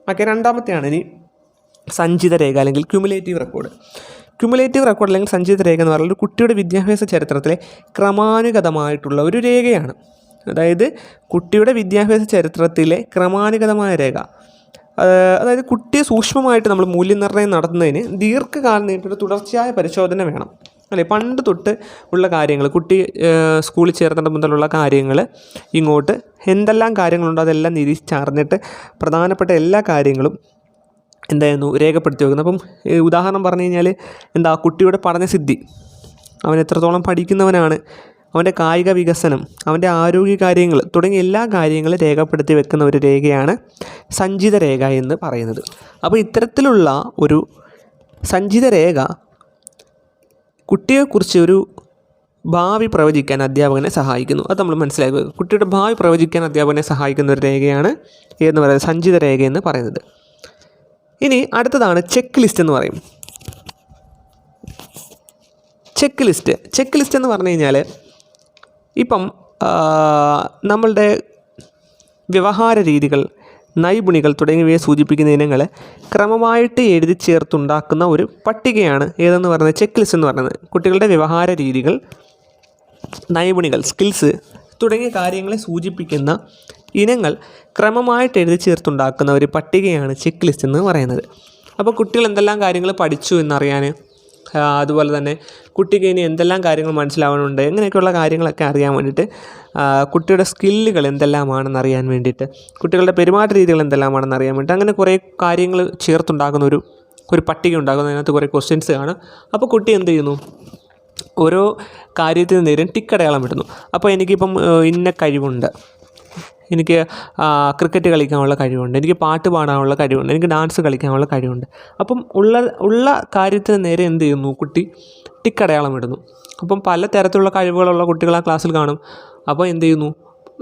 ഓക്കെ, രണ്ടാമത്തെയാണ് ഇനി സഞ്ചിത രേഖ അല്ലെങ്കിൽ ക്യുമുലേറ്റീവ് റെക്കോർഡ്. ക്യുമുലേറ്റീവ് റെക്കോർഡ് അല്ലെങ്കിൽ സഞ്ചിത രേഖ എന്ന് പറയുന്നത് കുട്ടിയുടെ വിദ്യാഭ്യാസ ചരിത്രത്തിലെ ക്രമാനുഗതമായിട്ടുള്ള ഒരു രേഖയാണ്. അതായത് കുട്ടിയുടെ വിദ്യാഭ്യാസ ചരിത്രത്തിലെ ക്രമാനുഗതമായ രേഖ. അതായത് കുട്ടിയെ സൂക്ഷ്മമായിട്ട് നമ്മൾ മൂല്യനിർണ്ണയം നടത്തുന്നതിന് ദീർഘകാലം നീണ്ടൊരു തുടർച്ചയായ പരിശോധന വേണം, അല്ലേ? പണ്ട് തൊട്ട് ഉള്ള കാര്യങ്ങൾ, കുട്ടി സ്കൂളിൽ ചേർന്നിട്ട് മുതലുള്ള കാര്യങ്ങൾ ഇങ്ങോട്ട് എന്തെല്ലാം കാര്യങ്ങളുണ്ടോ അതെല്ലാം നിരീക്ഷിച്ചറിഞ്ഞിട്ട് പ്രധാനപ്പെട്ട എല്ലാ കാര്യങ്ങളും എന്തായിരുന്നു രേഖപ്പെടുത്തി വെക്കുന്നത്. അപ്പം ഉദാഹരണം പറഞ്ഞു കഴിഞ്ഞാൽ കുട്ടിയുടെ പഠനസിദ്ധി, അവൻ എത്രത്തോളം പഠിക്കുന്നവനാണ്, അവൻ്റെ കായിക വികസനം, അവൻ്റെ ആരോഗ്യ കാര്യങ്ങൾ തുടങ്ങിയ എല്ലാ കാര്യങ്ങളും രേഖപ്പെടുത്തി വെക്കുന്ന ഒരു രേഖയാണ് സഞ്ചിത രേഖ എന്ന് പറയുന്നത്. അപ്പോൾ ഇത്തരത്തിലുള്ള ഒരു സഞ്ചിത രേഖ കുട്ടിയെക്കുറിച്ച് ഒരു ഭാവി പ്രവചിക്കാൻ അധ്യാപകനെ സഹായിക്കുന്നു. അത് നമ്മൾ മനസ്സിലാക്കുക. കുട്ടിയുടെ ഭാവി പ്രവചിക്കാൻ അധ്യാപകനെ സഹായിക്കുന്ന ഒരു രേഖയാണ് എന്ന് പറയുന്നത് സഞ്ചിത രേഖ എന്ന് പറയുന്നത്. ഇനി അടുത്തതാണ് ചെക്ക് ലിസ്റ്റ് എന്ന് പറയും. ചെക്ക് ലിസ്റ്റ് എന്ന് പറഞ്ഞു കഴിഞ്ഞാൽ ഇപ്പം നമ്മളുടെ വ്യവഹാര രീതികൾ, നൈപുണികൾ തുടങ്ങിയവയെ സൂചിപ്പിക്കുന്ന ഇനങ്ങൾ ക്രമമായിട്ട് എഴുതി ചേർത്തുണ്ടാക്കുന്ന ഒരു പട്ടികയാണ് ഏതെന്ന് പറയുന്നത്? ചെക്ക് ലിസ്റ്റ് എന്ന് പറയുന്നത്. കുട്ടികളുടെ വ്യവഹാര രീതികൾ, നൈപുണികൾ, സ്കിൽസ് തുടങ്ങിയ കാര്യങ്ങളെ സൂചിപ്പിക്കുന്ന ഇനങ്ങൾ ക്രമമായിട്ട് എഴുതി ചേർത്തുണ്ടാക്കുന്ന ഒരു പട്ടികയാണ് ചെക്ക് ലിസ്റ്റ് എന്ന് പറയുന്നത്. അപ്പോൾ കുട്ടികൾ എന്തെല്ലാം കാര്യങ്ങൾ പഠിച്ചു എന്നറിയാൻ, അതുപോലെ തന്നെ കുട്ടിക്ക് ഇനി എന്തെല്ലാം കാര്യങ്ങൾ മനസ്സിലാവാനുണ്ട്, ഇങ്ങനെയൊക്കെയുള്ള കാര്യങ്ങളൊക്കെ അറിയാൻ വേണ്ടിയിട്ട്, കുട്ടിയുടെ സ്കില്ലുകൾ എന്തെല്ലാമാണെന്ന് അറിയാൻ വേണ്ടിയിട്ട്, കുട്ടികളുടെ പെരുമാറ്റ രീതികൾ എന്തെല്ലാമാണെന്ന് അറിയാൻ വേണ്ടിയിട്ട്, അങ്ങനെ കുറേ കാര്യങ്ങൾ ചേർത്തുണ്ടാക്കുന്ന ഒരു പട്ടിക ഉണ്ടാകുന്നു. അതിനകത്ത് കുറേ ക്വസ്റ്റ്യൻസ് കാണും. അപ്പോൾ കുട്ടി എന്ത് ചെയ്യുന്നു? ഓരോ കാര്യത്തിന് നേരം ടിക്കടയാളം ഇടുന്നു. അപ്പോൾ എനിക്കിപ്പം ഇന്ന കഴിവുണ്ട്, എനിക്ക് ക്രിക്കറ്റ് കളിക്കാനുള്ള കഴിവുണ്ട്, എനിക്ക് പാട്ട് പാടാനുള്ള കഴിവുണ്ട്, എനിക്ക് ഡാൻസ് കളിക്കാനുള്ള കഴിവുണ്ട്. അപ്പം ഉള്ള കാര്യത്തിന് നേരെ എന്ത് ചെയ്യുന്നു? കുട്ടി ടിക്കടയാളം ഇടുന്നു. അപ്പം പല തരത്തിലുള്ള കഴിവുകളുള്ള കുട്ടികൾ ആ ക്ലാസ്സിൽ കാണും. അപ്പോൾ എന്ത് ചെയ്യുന്നു?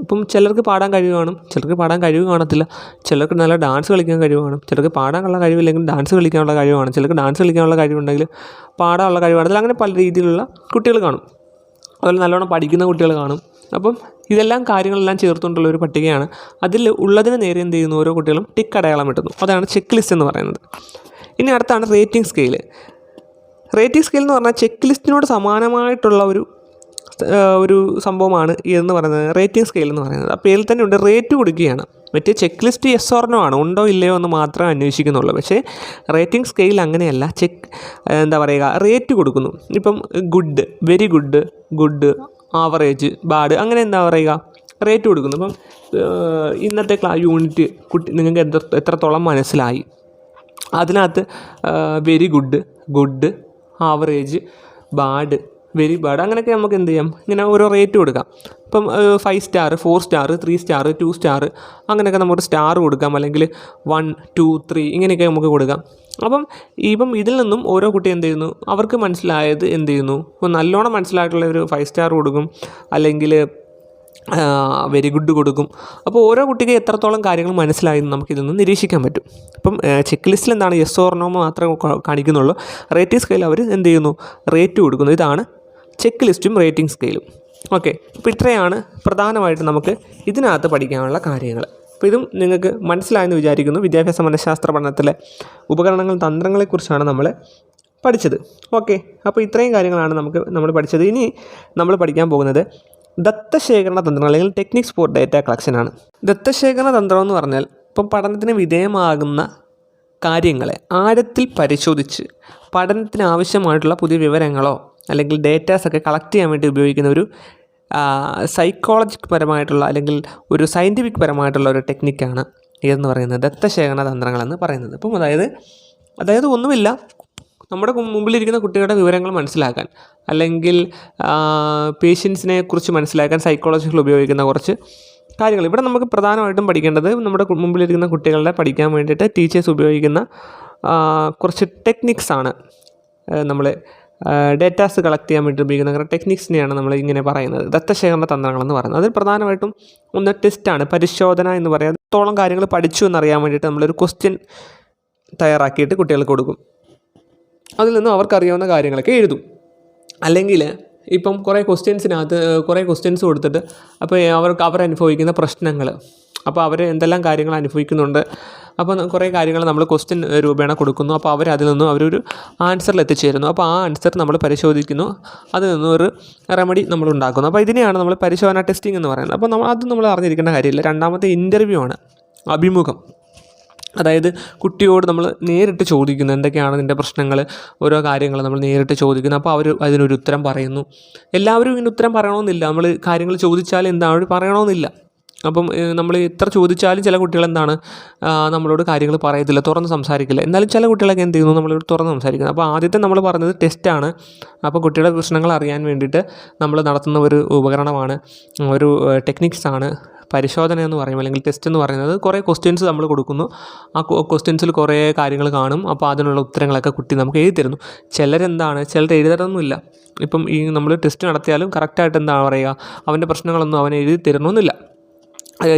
ഇപ്പം ചിലർക്ക് പാടാൻ കഴിവ് കാണും, ചിലർക്ക് പാടാൻ കഴിവ് കാണത്തില്ല, ചിലർക്ക് നല്ല ഡാൻസ് കളിക്കാൻ കഴിവ് കാണും, ചിലർക്ക് പാടാനുള്ള കഴിവില്ലെങ്കിൽ ഡാൻസ് കളിക്കാനുള്ള കഴിവാണ്, ചിലർക്ക് ഡാൻസ് കളിക്കാനുള്ള കഴിവുണ്ടെങ്കിൽ പാടാനുള്ള കഴിവാണെങ്കിൽ അങ്ങനെ പല രീതിയിലുള്ള കുട്ടികൾ കാണും. അതുപോലെ നല്ലോണം പഠിക്കുന്ന കുട്ടികൾ കാണും. അപ്പം ഇതെല്ലാം കാര്യങ്ങളെല്ലാം ചേർത്തുകൊണ്ടുള്ള ഒരു പട്ടികയാണ്. അതിൽ ഉള്ളതിന് നേരെ എന്ത് ചെയ്യുന്നു? ഓരോ കുട്ടികളും ടിക്ക് അടയാളം ഇട്ടുന്നു. അതാണ് ചെക്ക് ലിസ്റ്റ് എന്ന് പറയുന്നത്. ഇനി അടുത്താണ് റേറ്റിംഗ് സ്കെയിൽ. റേറ്റിംഗ് സ്കെയിൽ എന്ന് പറഞ്ഞാൽ ചെക്ക് ലിസ്റ്റിനോട് സമാനമായിട്ടുള്ള ഒരു സംഭവമാണ് എന്ന് പറയുന്നത് റേറ്റിംഗ് സ്കെയിൽ എന്ന് പറയുന്നത്. ആ പേരിൽ തന്നെ ഉണ്ട്, റേറ്റ് കൊടുക്കുകയാണ്. മറ്റേ check list yes or no ആണ്, ഉണ്ടോ ഇല്ലയോ എന്ന് മാത്രമേ അന്വേഷിക്കുന്നുള്ളൂ. പക്ഷേ റേറ്റിംഗ് സ്കെയിൽ അങ്ങനെയല്ല. റേറ്റ് കൊടുക്കുന്നു. ഇപ്പം good, very good, average, bad, അങ്ങനെ റേറ്റ് കൊടുക്കുന്നു. അപ്പം ഇന്നത്തെ യൂണിറ്റ് നിങ്ങൾക്ക് എത്രത്തോളം മനസ്സിലായി, അതിനകത്ത് very good, average, bad, very bad, അങ്ങനെയൊക്കെ നമുക്ക് എന്ത് ചെയ്യാം? ഇങ്ങനെ ഓരോ റേറ്റ് കൊടുക്കാം. ഇപ്പം 5 സ്റ്റാർ, 4 സ്റ്റാർ, 3 സ്റ്റാർ, 2 സ്റ്റാർ, അങ്ങനെയൊക്കെ നമുക്ക് സ്റ്റാർ കൊടുക്കാം. അല്ലെങ്കിൽ 1, 2, 3 ഇങ്ങനെയൊക്കെ നമുക്ക് കൊടുക്കാം. അപ്പം ഇതിൽ നിന്നും ഓരോ കുട്ടി എന്ത് ചെയ്യുന്നു? അവർക്ക് മനസ്സിലായത് എന്ത് ചെയ്യുന്നു? ഇപ്പം നല്ലോണം മനസ്സിലായിട്ടുള്ള ഒരു 5 സ്റ്റാർ കൊടുക്കും, അല്ലെങ്കിൽ വെരി ഗുഡ് കൊടുക്കും. അപ്പോൾ ഓരോ കുട്ടിക്ക് എത്രത്തോളം കാര്യങ്ങൾ മനസ്സിലായെന്ന് നമുക്കിതിൽ നിന്ന് നിരീക്ഷിക്കാൻ പറ്റും. ഇപ്പം ചെക്ക് ലിസ്റ്റിൽ എന്താണ്? യെസ് ഓർ നോ മാത്രമേ കാണിക്കുന്നുള്ളൂ. റേറ്റിംഗ് സ്കെയിൽ അവർ എന്ത് ചെയ്യുന്നു? റേറ്റ് കൊടുക്കുന്നു. ഇതാണ് ചെക്ക് ലിസ്റ്റും റേറ്റിംഗ് സ്കെയിലും. ഓക്കെ, അപ്പോൾ ഇത്രയാണ് പ്രധാനമായിട്ട് നമുക്ക് ഇതിനകത്ത് പഠിക്കാനുള്ള കാര്യങ്ങൾ. അപ്പോൾ ഇതും നിങ്ങൾക്ക് മനസ്സിലായെന്ന് വിചാരിക്കുന്നു. വിദ്യാഭ്യാസ മനഃശാസ്ത്ര പഠനത്തിലെ ഉപകരണങ്ങൾ തന്ത്രങ്ങളെക്കുറിച്ചാണ് നമ്മൾ പഠിച്ചത്. ഓക്കെ, അപ്പോൾ ഇത്രയും കാര്യങ്ങളാണ് നമ്മൾ പഠിച്ചത്. ഇനി നമ്മൾ പഠിക്കാൻ പോകുന്നത് ദത്തശേഖരണ തന്ത്രങ്ങൾ അല്ലെങ്കിൽ ടെക്നിക്സ് ഫോർ ഡേറ്റ കളക്ഷനാണ്. ദത്തശേഖരണ തന്ത്രം എന്ന് പറഞ്ഞാൽ ഇപ്പം പഠനത്തിന് വിധേയമാകുന്ന കാര്യങ്ങളെ ആഴത്തിൽ പരിശോധിച്ച് പഠനത്തിന് ആവശ്യമായിട്ടുള്ള പുതിയ വിവരങ്ങളോ അല്ലെങ്കിൽ ഡേറ്റാസൊക്കെ കളക്ട് ചെയ്യാൻ വേണ്ടി ഉപയോഗിക്കുന്ന ഒരു സൈക്കോളജിക് പരമായിട്ടുള്ള അല്ലെങ്കിൽ ഒരു സയൻറ്റിഫിക് പരമായിട്ടുള്ള ഒരു ടെക്നിക്കാണ് ഇതെന്ന് പറയുന്നത് ദത്തശേഖരണ തന്ത്രങ്ങളെന്ന് പറയുന്നത്. അപ്പം അതായത് ഒന്നുമില്ല, നമ്മുടെ മുമ്പിലിരിക്കുന്ന കുട്ടികളുടെ വിവരങ്ങൾ മനസ്സിലാക്കാൻ അല്ലെങ്കിൽ പേഷ്യൻസിനെ കുറിച്ച് മനസ്സിലാക്കാൻ സൈക്കോളജികൾ ഉപയോഗിക്കുന്ന കുറച്ച് കാര്യങ്ങൾ. ഇവിടെ നമുക്ക് പ്രധാനമായിട്ടും പഠിക്കേണ്ടത് നമ്മുടെ മുമ്പിലിരിക്കുന്ന കുട്ടികളുടെ പഠിക്കാൻ വേണ്ടിയിട്ട് ടീച്ചേഴ്സ് ഉപയോഗിക്കുന്ന കുറച്ച് ടെക്നിക്സാണ്. നമ്മൾ ഡേറ്റാസ് കളക്ട് ചെയ്യാൻ വേണ്ടി ഉപയോഗിക്കുന്ന ടെക്നിക്സിനെയാണ് നമ്മൾ ഇങ്ങനെ പറയുന്നത് ദത്തശേഖരണ തന്ത്രങ്ങളെന്ന് പറയുന്നത്. അതിൽ പ്രധാനമായിട്ടും ഒന്ന് ടെസ്റ്റാണ്, പരിശോധന എന്ന് പറയാം. എത്രത്തോളം കാര്യങ്ങൾ പഠിച്ചു എന്നറിയാൻ വേണ്ടിയിട്ട് നമ്മളൊരു ക്വസ്റ്റ്യൻ തയ്യാറാക്കിയിട്ട് കുട്ടികൾക്ക് കൊടുക്കും. അതിൽ നിന്നും അവർക്കറിയാവുന്ന കാര്യങ്ങളൊക്കെ എഴുതും. അല്ലെങ്കിൽ ഇപ്പം കുറേ ക്വസ്റ്റ്യൻസ് കൊടുത്തിട്ട് അപ്പോൾ അവരനുഭവിക്കുന്ന പ്രശ്നങ്ങൾ, അപ്പോൾ അവർ എന്തെല്ലാം കാര്യങ്ങൾ അനുഭവിക്കുന്നുണ്ട്, അപ്പോൾ കുറേ കാര്യങ്ങൾ നമ്മൾ ക്വസ്റ്റ്യൻ രൂപേണ കൊടുക്കുന്നു. അപ്പോൾ അതിൽ നിന്നും അവരൊരു ആൻസറിൽ എത്തിച്ചേരുന്നു. അപ്പോൾ ആ ആൻസർ നമ്മൾ പരിശോധിക്കുന്നു, അതിൽ നിന്നും ഒരു റെമഡി നമ്മൾ ഉണ്ടാക്കുന്നു. അപ്പോൾ ഇതിനെയാണ് നമ്മൾ പരിശോധന ടെസ്റ്റിംഗ് എന്ന് പറയുന്നത്. അപ്പോൾ നമ്മൾ അറിഞ്ഞിരിക്കേണ്ട കാര്യമില്ല. രണ്ടാമത്തെ ഇൻ്റർവ്യൂ ആണ്, അഭിമുഖം. അതായത് കുട്ടിയോട് നമ്മൾ നേരിട്ട് ചോദിക്കുന്നു എന്തൊക്കെയാണ് നിൻ്റെ പ്രശ്നങ്ങൾ, ഓരോ കാര്യങ്ങൾ നമ്മൾ നേരിട്ട് ചോദിക്കുന്നു. അപ്പോൾ അവർ അതിനൊരു ഉത്തരം പറയുന്നു. എല്ലാവരും ഇതിന് ഉത്തരം പറയണമെന്നില്ല. നമ്മൾ കാര്യങ്ങൾ ചോദിച്ചാൽ എന്താണ് അവർ പറയണമെന്നില്ല. അപ്പം നമ്മൾ എത്ര ചോദിച്ചാലും ചില കുട്ടികൾ നമ്മളോട് കാര്യങ്ങൾ പറയത്തില്ല, തുറന്ന് സംസാരിക്കില്ല. എന്നാലും ചില കുട്ടികളൊക്കെ എന്ത് ചെയ്യുന്നു, നമ്മളോട് തുറന്ന് സംസാരിക്കുന്നത്. അപ്പോൾ ആദ്യത്തെ നമ്മൾ പറഞ്ഞത് ടെസ്റ്റാണ്. അപ്പോൾ കുട്ടിയുടെ പ്രശ്നങ്ങൾ അറിയാൻ വേണ്ടിയിട്ട് നമ്മൾ നടത്തുന്ന ഒരു ഉപകരണമാണ്, ഒരു ടെക്നിക്സാണ് പരിശോധന എന്ന് പറയും, അല്ലെങ്കിൽ ടെസ്റ്റ് എന്ന് പറയുന്നത്. കുറേ ക്വസ്റ്റ്യൻസ് നമ്മൾ കൊടുക്കുന്നു. ആ ക്വസ്റ്റ്യൻസിൽ കുറേ കാര്യങ്ങൾ കാണും. അപ്പോൾ അതിനുള്ള ഉത്തരങ്ങളൊക്കെ കുട്ടി നമുക്ക് എഴുതി തരുന്നു. ചിലർ എഴുതണമെന്നില്ല. ഇപ്പം നമ്മൾ ടെസ്റ്റ് നടത്തിയാലും കറക്റ്റായിട്ട് എന്താണ് പറയുക, അവൻ്റെ പ്രശ്നങ്ങളൊന്നും അവൻ എഴുതി തരണമെന്നില്ല.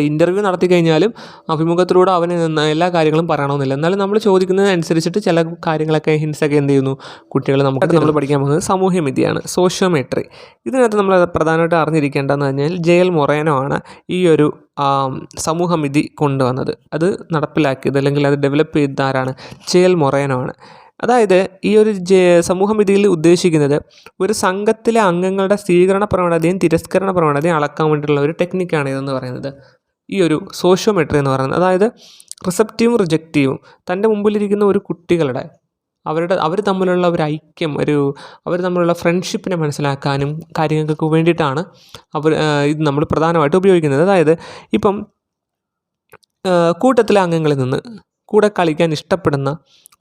ഇൻ്റർവ്യൂ നടത്തി കഴിഞ്ഞാലും അഭിമുഖത്തിലൂടെ അവന് എല്ലാ കാര്യങ്ങളും പറയണമെന്നില്ല. എന്നാലും നമ്മൾ ചോദിക്കുന്നതിനനുസരിച്ചിട്ട് ചില കാര്യങ്ങളൊക്കെ ഹിൻസൊക്കെ എന്ത് ചെയ്യുന്നു കുട്ടികൾ നമ്മൾ പഠിക്കാൻ പോകുന്നത് സാമൂഹ്യവിദ്യയാണ്, സോഷ്യോമെട്രി. ഇതിനകത്ത് നമ്മൾ പ്രധാനമായിട്ട് അറിഞ്ഞിരിക്കേണ്ടതെന്ന് പറഞ്ഞാൽ ജെയൽ മൊറേനോ ആണ് ഈ ഒരു സമൂഹമിതി കൊണ്ടുവന്നത്. അത് നടപ്പിലാക്കിയത് അല്ലെങ്കിൽ അത് ഡെവലപ്പ് ചെയ്ത ആരാണ്? ജെയൽ മൊറേനോ ആണ്. അതായത് ഈ ഒരു സമൂഹമിതിയിൽ ഉദ്ദേശിക്കുന്നത് ഒരു സംഘത്തിലെ അംഗങ്ങളുടെ സ്വീകരണ പ്രവണതയും തിരസ്കരണ പ്രവണതയും അളക്കാൻ വേണ്ടിയിട്ടുള്ള ഒരു ടെക്നിക്കാണ് ഇതെന്ന് പറയുന്നത്, ഈ ഒരു സോഷ്യോമെട്രി എന്ന് പറയുന്നത്. അതായത് റിസപ്റ്റീവും റിജക്റ്റീവും തൻ്റെ മുമ്പിലിരിക്കുന്ന ഒരു കുട്ടികളുടെ അവർ തമ്മിലുള്ള ഒരു ഐക്യം, അവർ തമ്മിലുള്ള ഫ്രണ്ട്ഷിപ്പിനെ മനസ്സിലാക്കാനും കാര്യങ്ങൾക്കൊക്കെ വേണ്ടിയിട്ടാണ് ഇത് നമ്മൾ പ്രധാനമായിട്ട് ഉപയോഗിക്കുന്നത്. അതായത് ഇപ്പം കൂട്ടത്തിലെ അംഗങ്ങളിൽ നിന്ന് കൂടെ കളിക്കാൻ ഇഷ്ടപ്പെടുന്ന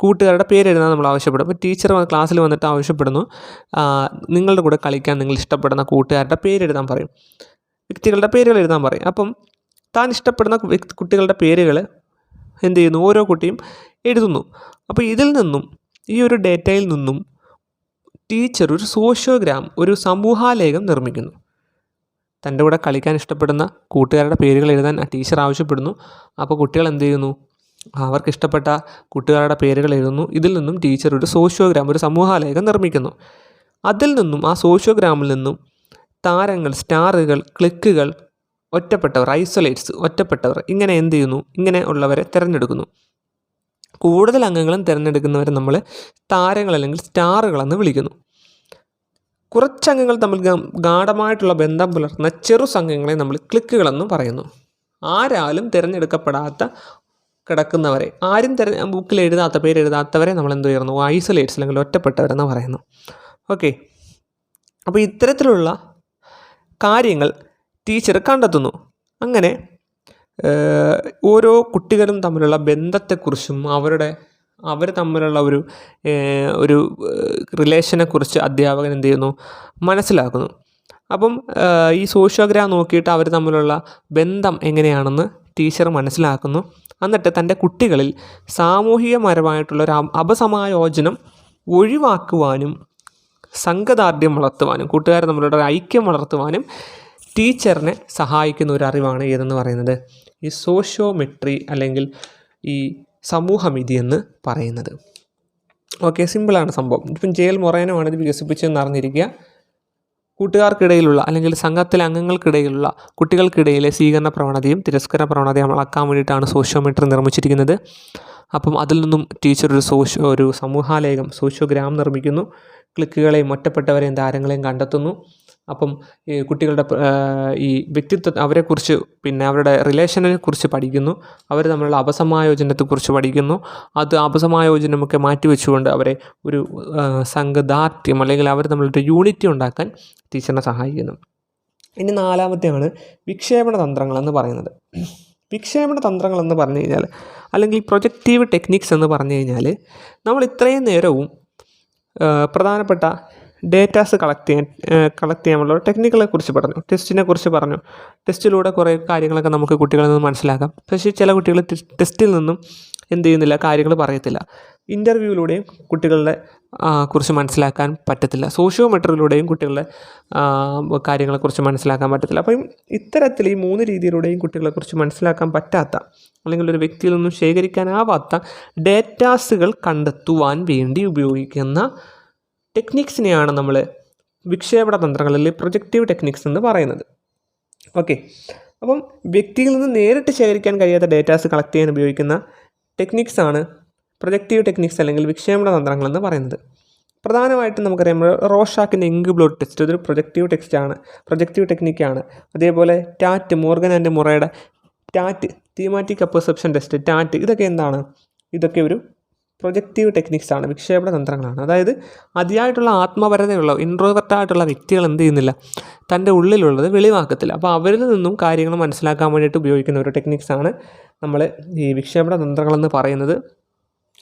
കൂട്ടുകാരുടെ പേരെഴുതാൻ നമ്മൾ ആവശ്യപ്പെടും. അപ്പോൾ ടീച്ചർ ക്ലാസ്സിൽ വന്നിട്ട് ആവശ്യപ്പെടുന്നു, നിങ്ങളുടെ കൂടെ കളിക്കാൻ നിങ്ങൾ ഇഷ്ടപ്പെടുന്ന കൂട്ടുകാരുടെ പേരെഴുതാൻ പറയും, വ്യക്തികളുടെ പേരുകൾ എഴുതാൻ പറയും. അപ്പം താൻ ഇഷ്ടപ്പെടുന്ന കുട്ടികളുടെ പേരുകൾ എന്ത് ചെയ്യുന്നു, ഓരോ കുട്ടിയും എഴുതുന്നു. അപ്പോൾ ഇതിൽ നിന്നും, ഈ ഒരു ഡേറ്റയിൽ നിന്നും ടീച്ചർ ഒരു സോഷ്യോഗ്രാം, ഒരു സമൂഹാലേഖം നിർമ്മിക്കുന്നു. തൻ്റെ കൂടെ കളിക്കാൻ ഇഷ്ടപ്പെടുന്ന കൂട്ടുകാരുടെ പേരുകൾ എഴുതാൻ ടീച്ചർ ആവശ്യപ്പെടുന്നു. അപ്പോൾ കുട്ടികൾ എന്ത് ചെയ്യുന്നു, അവർക്കിഷ്ടപ്പെട്ട കൂട്ടുകാരുടെ പേരുകൾ എഴുതുന്നു. ഇതിൽ നിന്നും ടീച്ചർ ഒരു സോഷ്യോഗ്രാം, ഒരു സമൂഹാലേഖം നിർമ്മിക്കുന്നു. അതിൽ നിന്നും, ആ സോഷ്യോഗ്രാമിൽ നിന്നും താരങ്ങൾ, സ്റ്റാറുകൾ, ക്ലിക്കുകൾ, ഒറ്റപ്പെട്ടവർ, ഐസൊലേറ്റ്സ്, ഒറ്റപ്പെട്ടവർ, ഇങ്ങനെ എന്ത് ചെയ്യുന്നു, ഇങ്ങനെ ഉള്ളവരെ തിരഞ്ഞെടുക്കുന്നു. കൂടുതൽ അംഗങ്ങളും തിരഞ്ഞെടുക്കുന്നവരെ നമ്മൾ താരങ്ങൾ അല്ലെങ്കിൽ സ്റ്റാറുകളെന്ന് വിളിക്കുന്നു. കുറച്ചംഗങ്ങൾ തമ്മിൽ ഗാഢമായിട്ടുള്ള ബന്ധം പുലർത്തുന്ന ചെറു സംഘങ്ങളെ നമ്മൾ ക്ലിക്കുകളെന്നും പറയുന്നു. ആരാലും തിരഞ്ഞെടുക്കപ്പെടാത്ത കിടക്കുന്നവരെ, ആരും ബുക്കിൽ എഴുതാത്ത, പേരെഴുതാത്തവരെ നമ്മൾ എന്ത് ചെയ്യുന്നു, ഐസൊലേറ്റ്സ് അല്ലെങ്കിൽ ഒറ്റപ്പെട്ടവരെന്ന് പറയുന്നു. ഓക്കെ, അപ്പോൾ ഇത്തരത്തിലുള്ള കാര്യങ്ങൾ ടീച്ചർ കണ്ടെത്തുന്നു. അങ്ങനെ ഓരോ കുട്ടികളും തമ്മിലുള്ള ബന്ധത്തെക്കുറിച്ചും അവർ തമ്മിലുള്ള ഒരു റിലേഷനെക്കുറിച്ച് അധ്യാപകൻ എന്ത് ചെയ്യുന്നു, മനസ്സിലാക്കുന്നു. അപ്പം ഈ സോഷ്യോഗ്രാം നോക്കിയിട്ട് അവർ തമ്മിലുള്ള ബന്ധം എങ്ങനെയാണെന്ന് ടീച്ചർ മനസ്സിലാക്കുന്നു. എന്നിട്ട് തൻ്റെ കുട്ടികളിൽ സാമൂഹികപരമായിട്ടുള്ളൊരു അപസമായോജനം ഒഴിവാക്കുവാനും സംഘദാർഢ്യം വളർത്തുവാനും കൂട്ടുകാർ തമ്മിലുള്ള ഐക്യം വളർത്തുവാനും ടീച്ചറിനെ സഹായിക്കുന്ന ഒരു അറിവാണ് ഏതെന്ന് പറയുന്നത് ഈ സോഷ്യോമെട്രി അല്ലെങ്കിൽ ഈ സമൂഹമിതി എന്ന് പറയുന്നത്. ഓക്കെ, സിമ്പിളാണ് സംഭവം. ഇപ്പം ജെയൽ മൊറേനോ ആണ് ഇത് വികസിപ്പിച്ചതെന്ന് അറിഞ്ഞിരിക്കുക. കൂട്ടുകാർക്കിടയിലുള്ള അല്ലെങ്കിൽ സംഘത്തിലെ അംഗങ്ങൾക്കിടയിലുള്ള കുട്ടികൾക്കിടയിലെ സ്വീകരണ പ്രവണതയും തിരസ്കരണ പ്രവണതയും അളക്കാൻ വേണ്ടിയിട്ടാണ് സോഷ്യോമെട്രി നിർമ്മിച്ചിരിക്കുന്നത്. അപ്പം അതിൽ നിന്നും ടീച്ചർ ഒരു സമൂഹാലേഖം സോഷ്യോഗ്രാം നിർമ്മിക്കുന്നു. ക്ലിക്കുകളെയും ഒറ്റപ്പെട്ടവരെയും താരങ്ങളെയും കണ്ടെത്തുന്നു. അപ്പം ഈ കുട്ടികളുടെ ഈ വ്യക്തിത്വം അവരെക്കുറിച്ച് പിന്നെ അവരുടെ റിലേഷനെ കുറിച്ച് പഠിക്കുന്നു. അവർ തമ്മിലുള്ള അപസമായോജനത്തെക്കുറിച്ച് പഠിക്കുന്നു. അത് അപസമായോജനമൊക്കെ മാറ്റിവെച്ചുകൊണ്ട് അവരെ ഒരു സംഘദാർഢ്യം അല്ലെങ്കിൽ അവർ തമ്മിലൊരു യൂണിറ്റി ഉണ്ടാക്കാൻ ടീച്ചറിനെ സഹായിക്കുന്നു. ഇനി നാലാമത്തെയാണ് വിക്ഷേപണ തന്ത്രങ്ങളെന്ന് പറയുന്നത്. വിക്ഷേപണ തന്ത്രങ്ങളെന്ന് പറഞ്ഞു കഴിഞ്ഞാൽ അല്ലെങ്കിൽ പ്രൊജക്റ്റീവ് ടെക്നിക്സ് എന്ന് പറഞ്ഞു കഴിഞ്ഞാൽ നമ്മൾ ഇത്രയും നേരവും പ്രധാനപ്പെട്ട ഡേറ്റാസ് കളക്ട് ചെയ്യാനുള്ള ടെക്നിക്കുകളെ കുറിച്ച് പറഞ്ഞു, ടെസ്റ്റിനെ കുറിച്ച് പറഞ്ഞു. ടെസ്റ്റിലൂടെ കുറേ കാര്യങ്ങളൊക്കെ നമുക്ക് കുട്ടികളിൽ നിന്ന് മനസ്സിലാക്കാം. പക്ഷേ ചില കുട്ടികൾ ടെസ്റ്റിൽ നിന്നും എന്ത് ചെയ്യുന്നില്ല, കാര്യങ്ങൾ പറയത്തില്ല. ഇൻ്റർവ്യൂവിലൂടെയും കുട്ടികളുടെ കുറിച്ച് മനസ്സിലാക്കാൻ പറ്റത്തില്ല. സോഷ്യോമെട്രിയിലൂടെയും കുട്ടികളുടെ കാര്യങ്ങളെക്കുറിച്ച് മനസ്സിലാക്കാൻ പറ്റത്തില്ല. അപ്പം ഇത്തരത്തിൽ ഈ 3 രീതിയിലൂടെയും കുട്ടികളെക്കുറിച്ച് മനസ്സിലാക്കാൻ പറ്റാത്ത അല്ലെങ്കിൽ ഒരു വ്യക്തിയിൽ നിന്നും ശേഖരിക്കാനാവാത്ത ഡേറ്റാസുകൾ കണ്ടെത്തുവാൻ വേണ്ടി ഉപയോഗിക്കുന്ന ടെക്നിക്സിനെയാണ് നമ്മൾ വിക്ഷേപണ തന്ത്രങ്ങൾ അല്ലെങ്കിൽ പ്രൊജക്റ്റീവ് ടെക്നിക്സ് എന്ന് പറയുന്നത്. ഓക്കെ, അപ്പം വ്യക്തിയിൽ നിന്ന് നേരിട്ട് ശേഖരിക്കാൻ കഴിയാത്ത ഡേറ്റാസ് കളക്ട് ചെയ്യാൻ ഉപയോഗിക്കുന്ന ടെക്നിക്സാണ് പ്രൊജക്റ്റീവ് ടെക്നിക്സ് അല്ലെങ്കിൽ വിക്ഷേപണ തന്ത്രങ്ങൾ എന്ന് പറയുന്നത്. പ്രധാനമായിട്ടും നമുക്കറിയാം റോഷാക്കിൻ്റെ ഇങ്ക് ബ്ലോട്ട് ടെസ്റ്റ് ഇതൊരു പ്രൊജക്റ്റീവ് ടെക്നിക്കാണ്. അതേപോലെ ടാറ്റ്, മോർഗൻ ആൻഡ് മൊറയുടെ TAT, thematic apperception test, TAT, ഇതൊക്കെ എന്താണ്? ഇതൊക്കെ ഒരു പ്രൊജക്റ്റീവ് ടെക്നിക്സാണ്, വിക്ഷേപണ തന്ത്രങ്ങളാണ്. അതായത് അതിയായിട്ടുള്ള ആത്മപരതയുള്ള ഇൻട്രോവേർട്ടായിട്ടുള്ള വ്യക്തികൾ എന്ത് ചെയ്യുന്നില്ല, തൻ്റെ ഉള്ളിലുള്ളത് വെളിവാക്കത്തില്ല. അപ്പോൾ അവരിൽ നിന്നും കാര്യങ്ങൾ മനസ്സിലാക്കാൻ വേണ്ടിയിട്ട് ഉപയോഗിക്കുന്ന ഒരു ടെക്നിക്സാണ് നമ്മൾ ഈ വിക്ഷേപണ തന്ത്രങ്ങളെന്ന് പറയുന്നത്.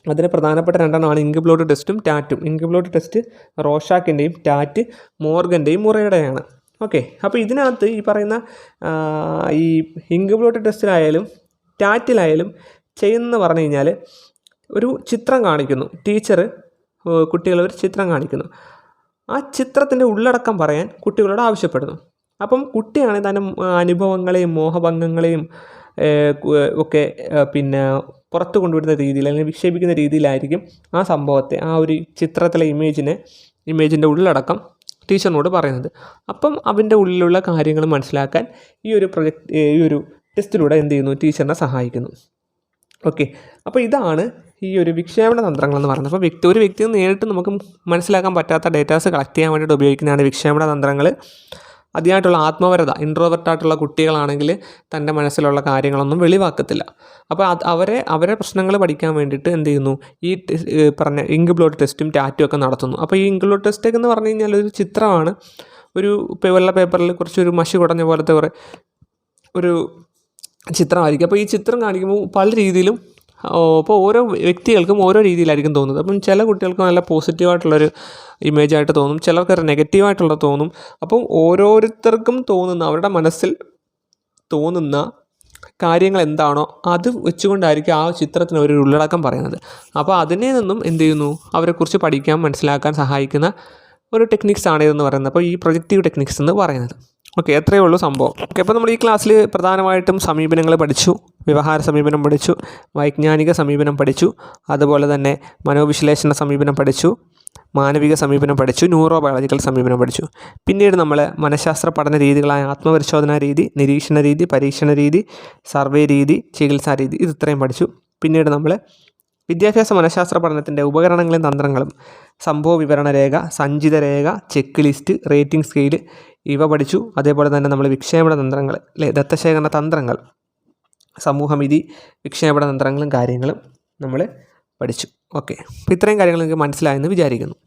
അതിന് പ്രധാനപ്പെട്ട 2 ഇങ്ക് ബ്ലോട്ട് ടെസ്റ്റും ടാറ്റും. ഇങ്ക് ബ്ലോട്ട് ടെസ്റ്റ് റോഷാക്കിൻ്റെയും ടാറ്റ് മോർഗൻ്റെയും മുറയുടെയാണ്. ഓക്കെ, അപ്പോൾ ഇതിനകത്ത് ഈ പറയുന്ന ഈ ഇങ്ക് ബ്ലോട്ട് ടെസ്റ്റിലായാലും ടാറ്റിലായാലും ചെയ്യുന്നതെന്ന് പറഞ്ഞു കഴിഞ്ഞാൽ ഒരു ചിത്രം കാണിക്കുന്നു. ടീച്ചർ കുട്ടികളെ ഒരു ചിത്രം കാണിക്കുന്നു. ആ ചിത്രത്തിൻ്റെ ഉള്ളടക്കം പറയാൻ കുട്ടികളോട് ആവശ്യപ്പെടുന്നു. അപ്പം കുട്ടിയാണെങ്കിൽ തൻ്റെ അനുഭവങ്ങളെയും മോഹഭംഗങ്ങളെയും ഒക്കെ പിന്നെ പുറത്ത് കൊണ്ടുവരുന്ന രീതിയിൽ അല്ലെങ്കിൽ വിക്ഷേപിക്കുന്ന രീതിയിലായിരിക്കും ആ സംഭവത്തെ, ആ ഒരു ചിത്രത്തിലെ ഇമേജിൻ്റെ ഉള്ളടക്കം ടീച്ചറിനോട് പറയുന്നത്. അപ്പം അവൻ്റെ ഉള്ളിലുള്ള കാര്യങ്ങൾ മനസ്സിലാക്കാൻ ഈ ഒരു ടെസ്റ്റിലൂടെ എന്ത് ചെയ്യുന്നു, ടീച്ചറിനെ സഹായിക്കുന്നു. ഓക്കെ, അപ്പോൾ ഇതാണ് ഈ ഒരു വിക്ഷേപണ തന്ത്രങ്ങളെന്ന് പറയുന്നത്. അപ്പോൾ ഒരു വ്യക്തിയിൽ നേരിട്ട് നമുക്ക് മനസ്സിലാക്കാൻ പറ്റാത്ത ഡേറ്റാസ് കളക്ട് ചെയ്യാൻ വേണ്ടിയിട്ട് ഉപയോഗിക്കുന്നതാണ് വിക്ഷേപണ തന്ത്രങ്ങൾ. അതിനായിട്ടുള്ള ആത്മപരത, ഇൻട്രോവേർട്ടായിട്ടുള്ള കുട്ടികളാണെങ്കിൽ തൻ്റെ മനസ്സിലുള്ള കാര്യങ്ങളൊന്നും വെളിവാക്കത്തില്ല. അപ്പോൾ അവരെ പ്രശ്നങ്ങൾ പഠിക്കാൻ വേണ്ടിയിട്ട് എന്ത് ചെയ്യുന്നു, ഈ പറഞ്ഞ ഇങ്ക് ബ്ലോട്ട് ടെസ്റ്റും ടാറ്റും ഒക്കെ നടത്തുന്നു. അപ്പോൾ ഈ ഇങ്ക് ബ്ലോട്ട് ടെസ്റ്റൊക്കെ എന്ന് പറഞ്ഞു കഴിഞ്ഞാൽ ഒരു ചിത്രമാണ്. ഒരു വെള്ള പേപ്പറിൽ കുറച്ചൊരു മഷി കുടഞ്ഞ പോലത്തെ ഒരു ചിത്രമായിരിക്കും. അപ്പോൾ ഈ ചിത്രം കാണിക്കുമ്പോൾ പല രീതിയിലും അപ്പോൾ ഓരോ വ്യക്തികൾക്കും ഓരോ രീതിയിലായിരിക്കും തോന്നുന്നത്. അപ്പം ചില കുട്ടികൾക്ക് നല്ല പോസിറ്റീവായിട്ടുള്ളൊരു ഇമേജായിട്ട് തോന്നും, ചിലർക്ക് നെഗറ്റീവായിട്ടുള്ളത് തോന്നും. അപ്പം ഓരോരുത്തർക്കും അവരുടെ മനസ്സിൽ തോന്നുന്ന കാര്യങ്ങൾ എന്താണോ അത് വെച്ചുകൊണ്ടായിരിക്കും ആ ചിത്രത്തിന് ഒരു ഉള്ളടക്കം പറയുന്നത്. അപ്പോൾ അതിനെ നിന്നും എന്ത് ചെയ്യുന്നു, അവരെക്കുറിച്ച് പഠിക്കാൻ മനസ്സിലാക്കാൻ സഹായിക്കുന്ന ഒരു ടെക്നിക്സാണ് ഇതെന്ന് പറയുന്നത്. അപ്പോൾ ഈ പ്രൊജക്റ്റീവ് ടെക്നിക്സ് എന്ന് പറയുന്നത്. ഓക്കെ, എത്രയേ ഉള്ളൂ സംഭവം. ഓക്കെ, അപ്പോൾ നമ്മൾ ഈ ക്ലാസ്സിൽ പ്രധാനമായിട്ടും സമീപനങ്ങൾ പഠിച്ചു, വ്യവഹാര സമീപനം പഠിച്ചു, വൈജ്ഞാനിക സമീപനം പഠിച്ചു, അതുപോലെ തന്നെ മനോവിശ്ലേഷണ സമീപനം പഠിച്ചു, മാനവിക സമീപനം പഠിച്ചു, ന്യൂറോബയോളജിക്കൽ സമീപനം പഠിച്ചു. പിന്നീട് നമ്മൾ മനഃശാസ്ത്ര പഠന രീതികളായ ആത്മപരിശോധനാ രീതി, നിരീക്ഷണ രീതി, പരീക്ഷണ രീതി, സർവേ രീതി, ചികിത്സാ രീതി, ഇത് ഇത്രയും പഠിച്ചു. പിന്നീട് നമ്മൾ വിദ്യാഭ്യാസ മനഃശാസ്ത്ര പഠനത്തിൻ്റെ ഉപകരണങ്ങളും തന്ത്രങ്ങളും, സംഭവ വിവരണ രേഖ, സഞ്ചിത രേഖ, ചെക്ക് ലിസ്റ്റ്, റേറ്റിംഗ് സ്കെയിൽ, ഇവ പഠിച്ചു. അതേപോലെ തന്നെ നമ്മൾ വിക്ഷേപണ തന്ത്രങ്ങൾ ദത്തശേഖരണ തന്ത്രങ്ങൾ, സമൂഹമിതി, വിക്ഷേപണ തന്ത്രങ്ങളും കാര്യങ്ങളും നമ്മൾ പഠിച്ചു. ഓക്കെ, അപ്പോൾ ഇത്രയും കാര്യങ്ങൾ നിങ്ങൾക്ക് മനസ്സിലായെന്ന് വിചാരിക്കുന്നു.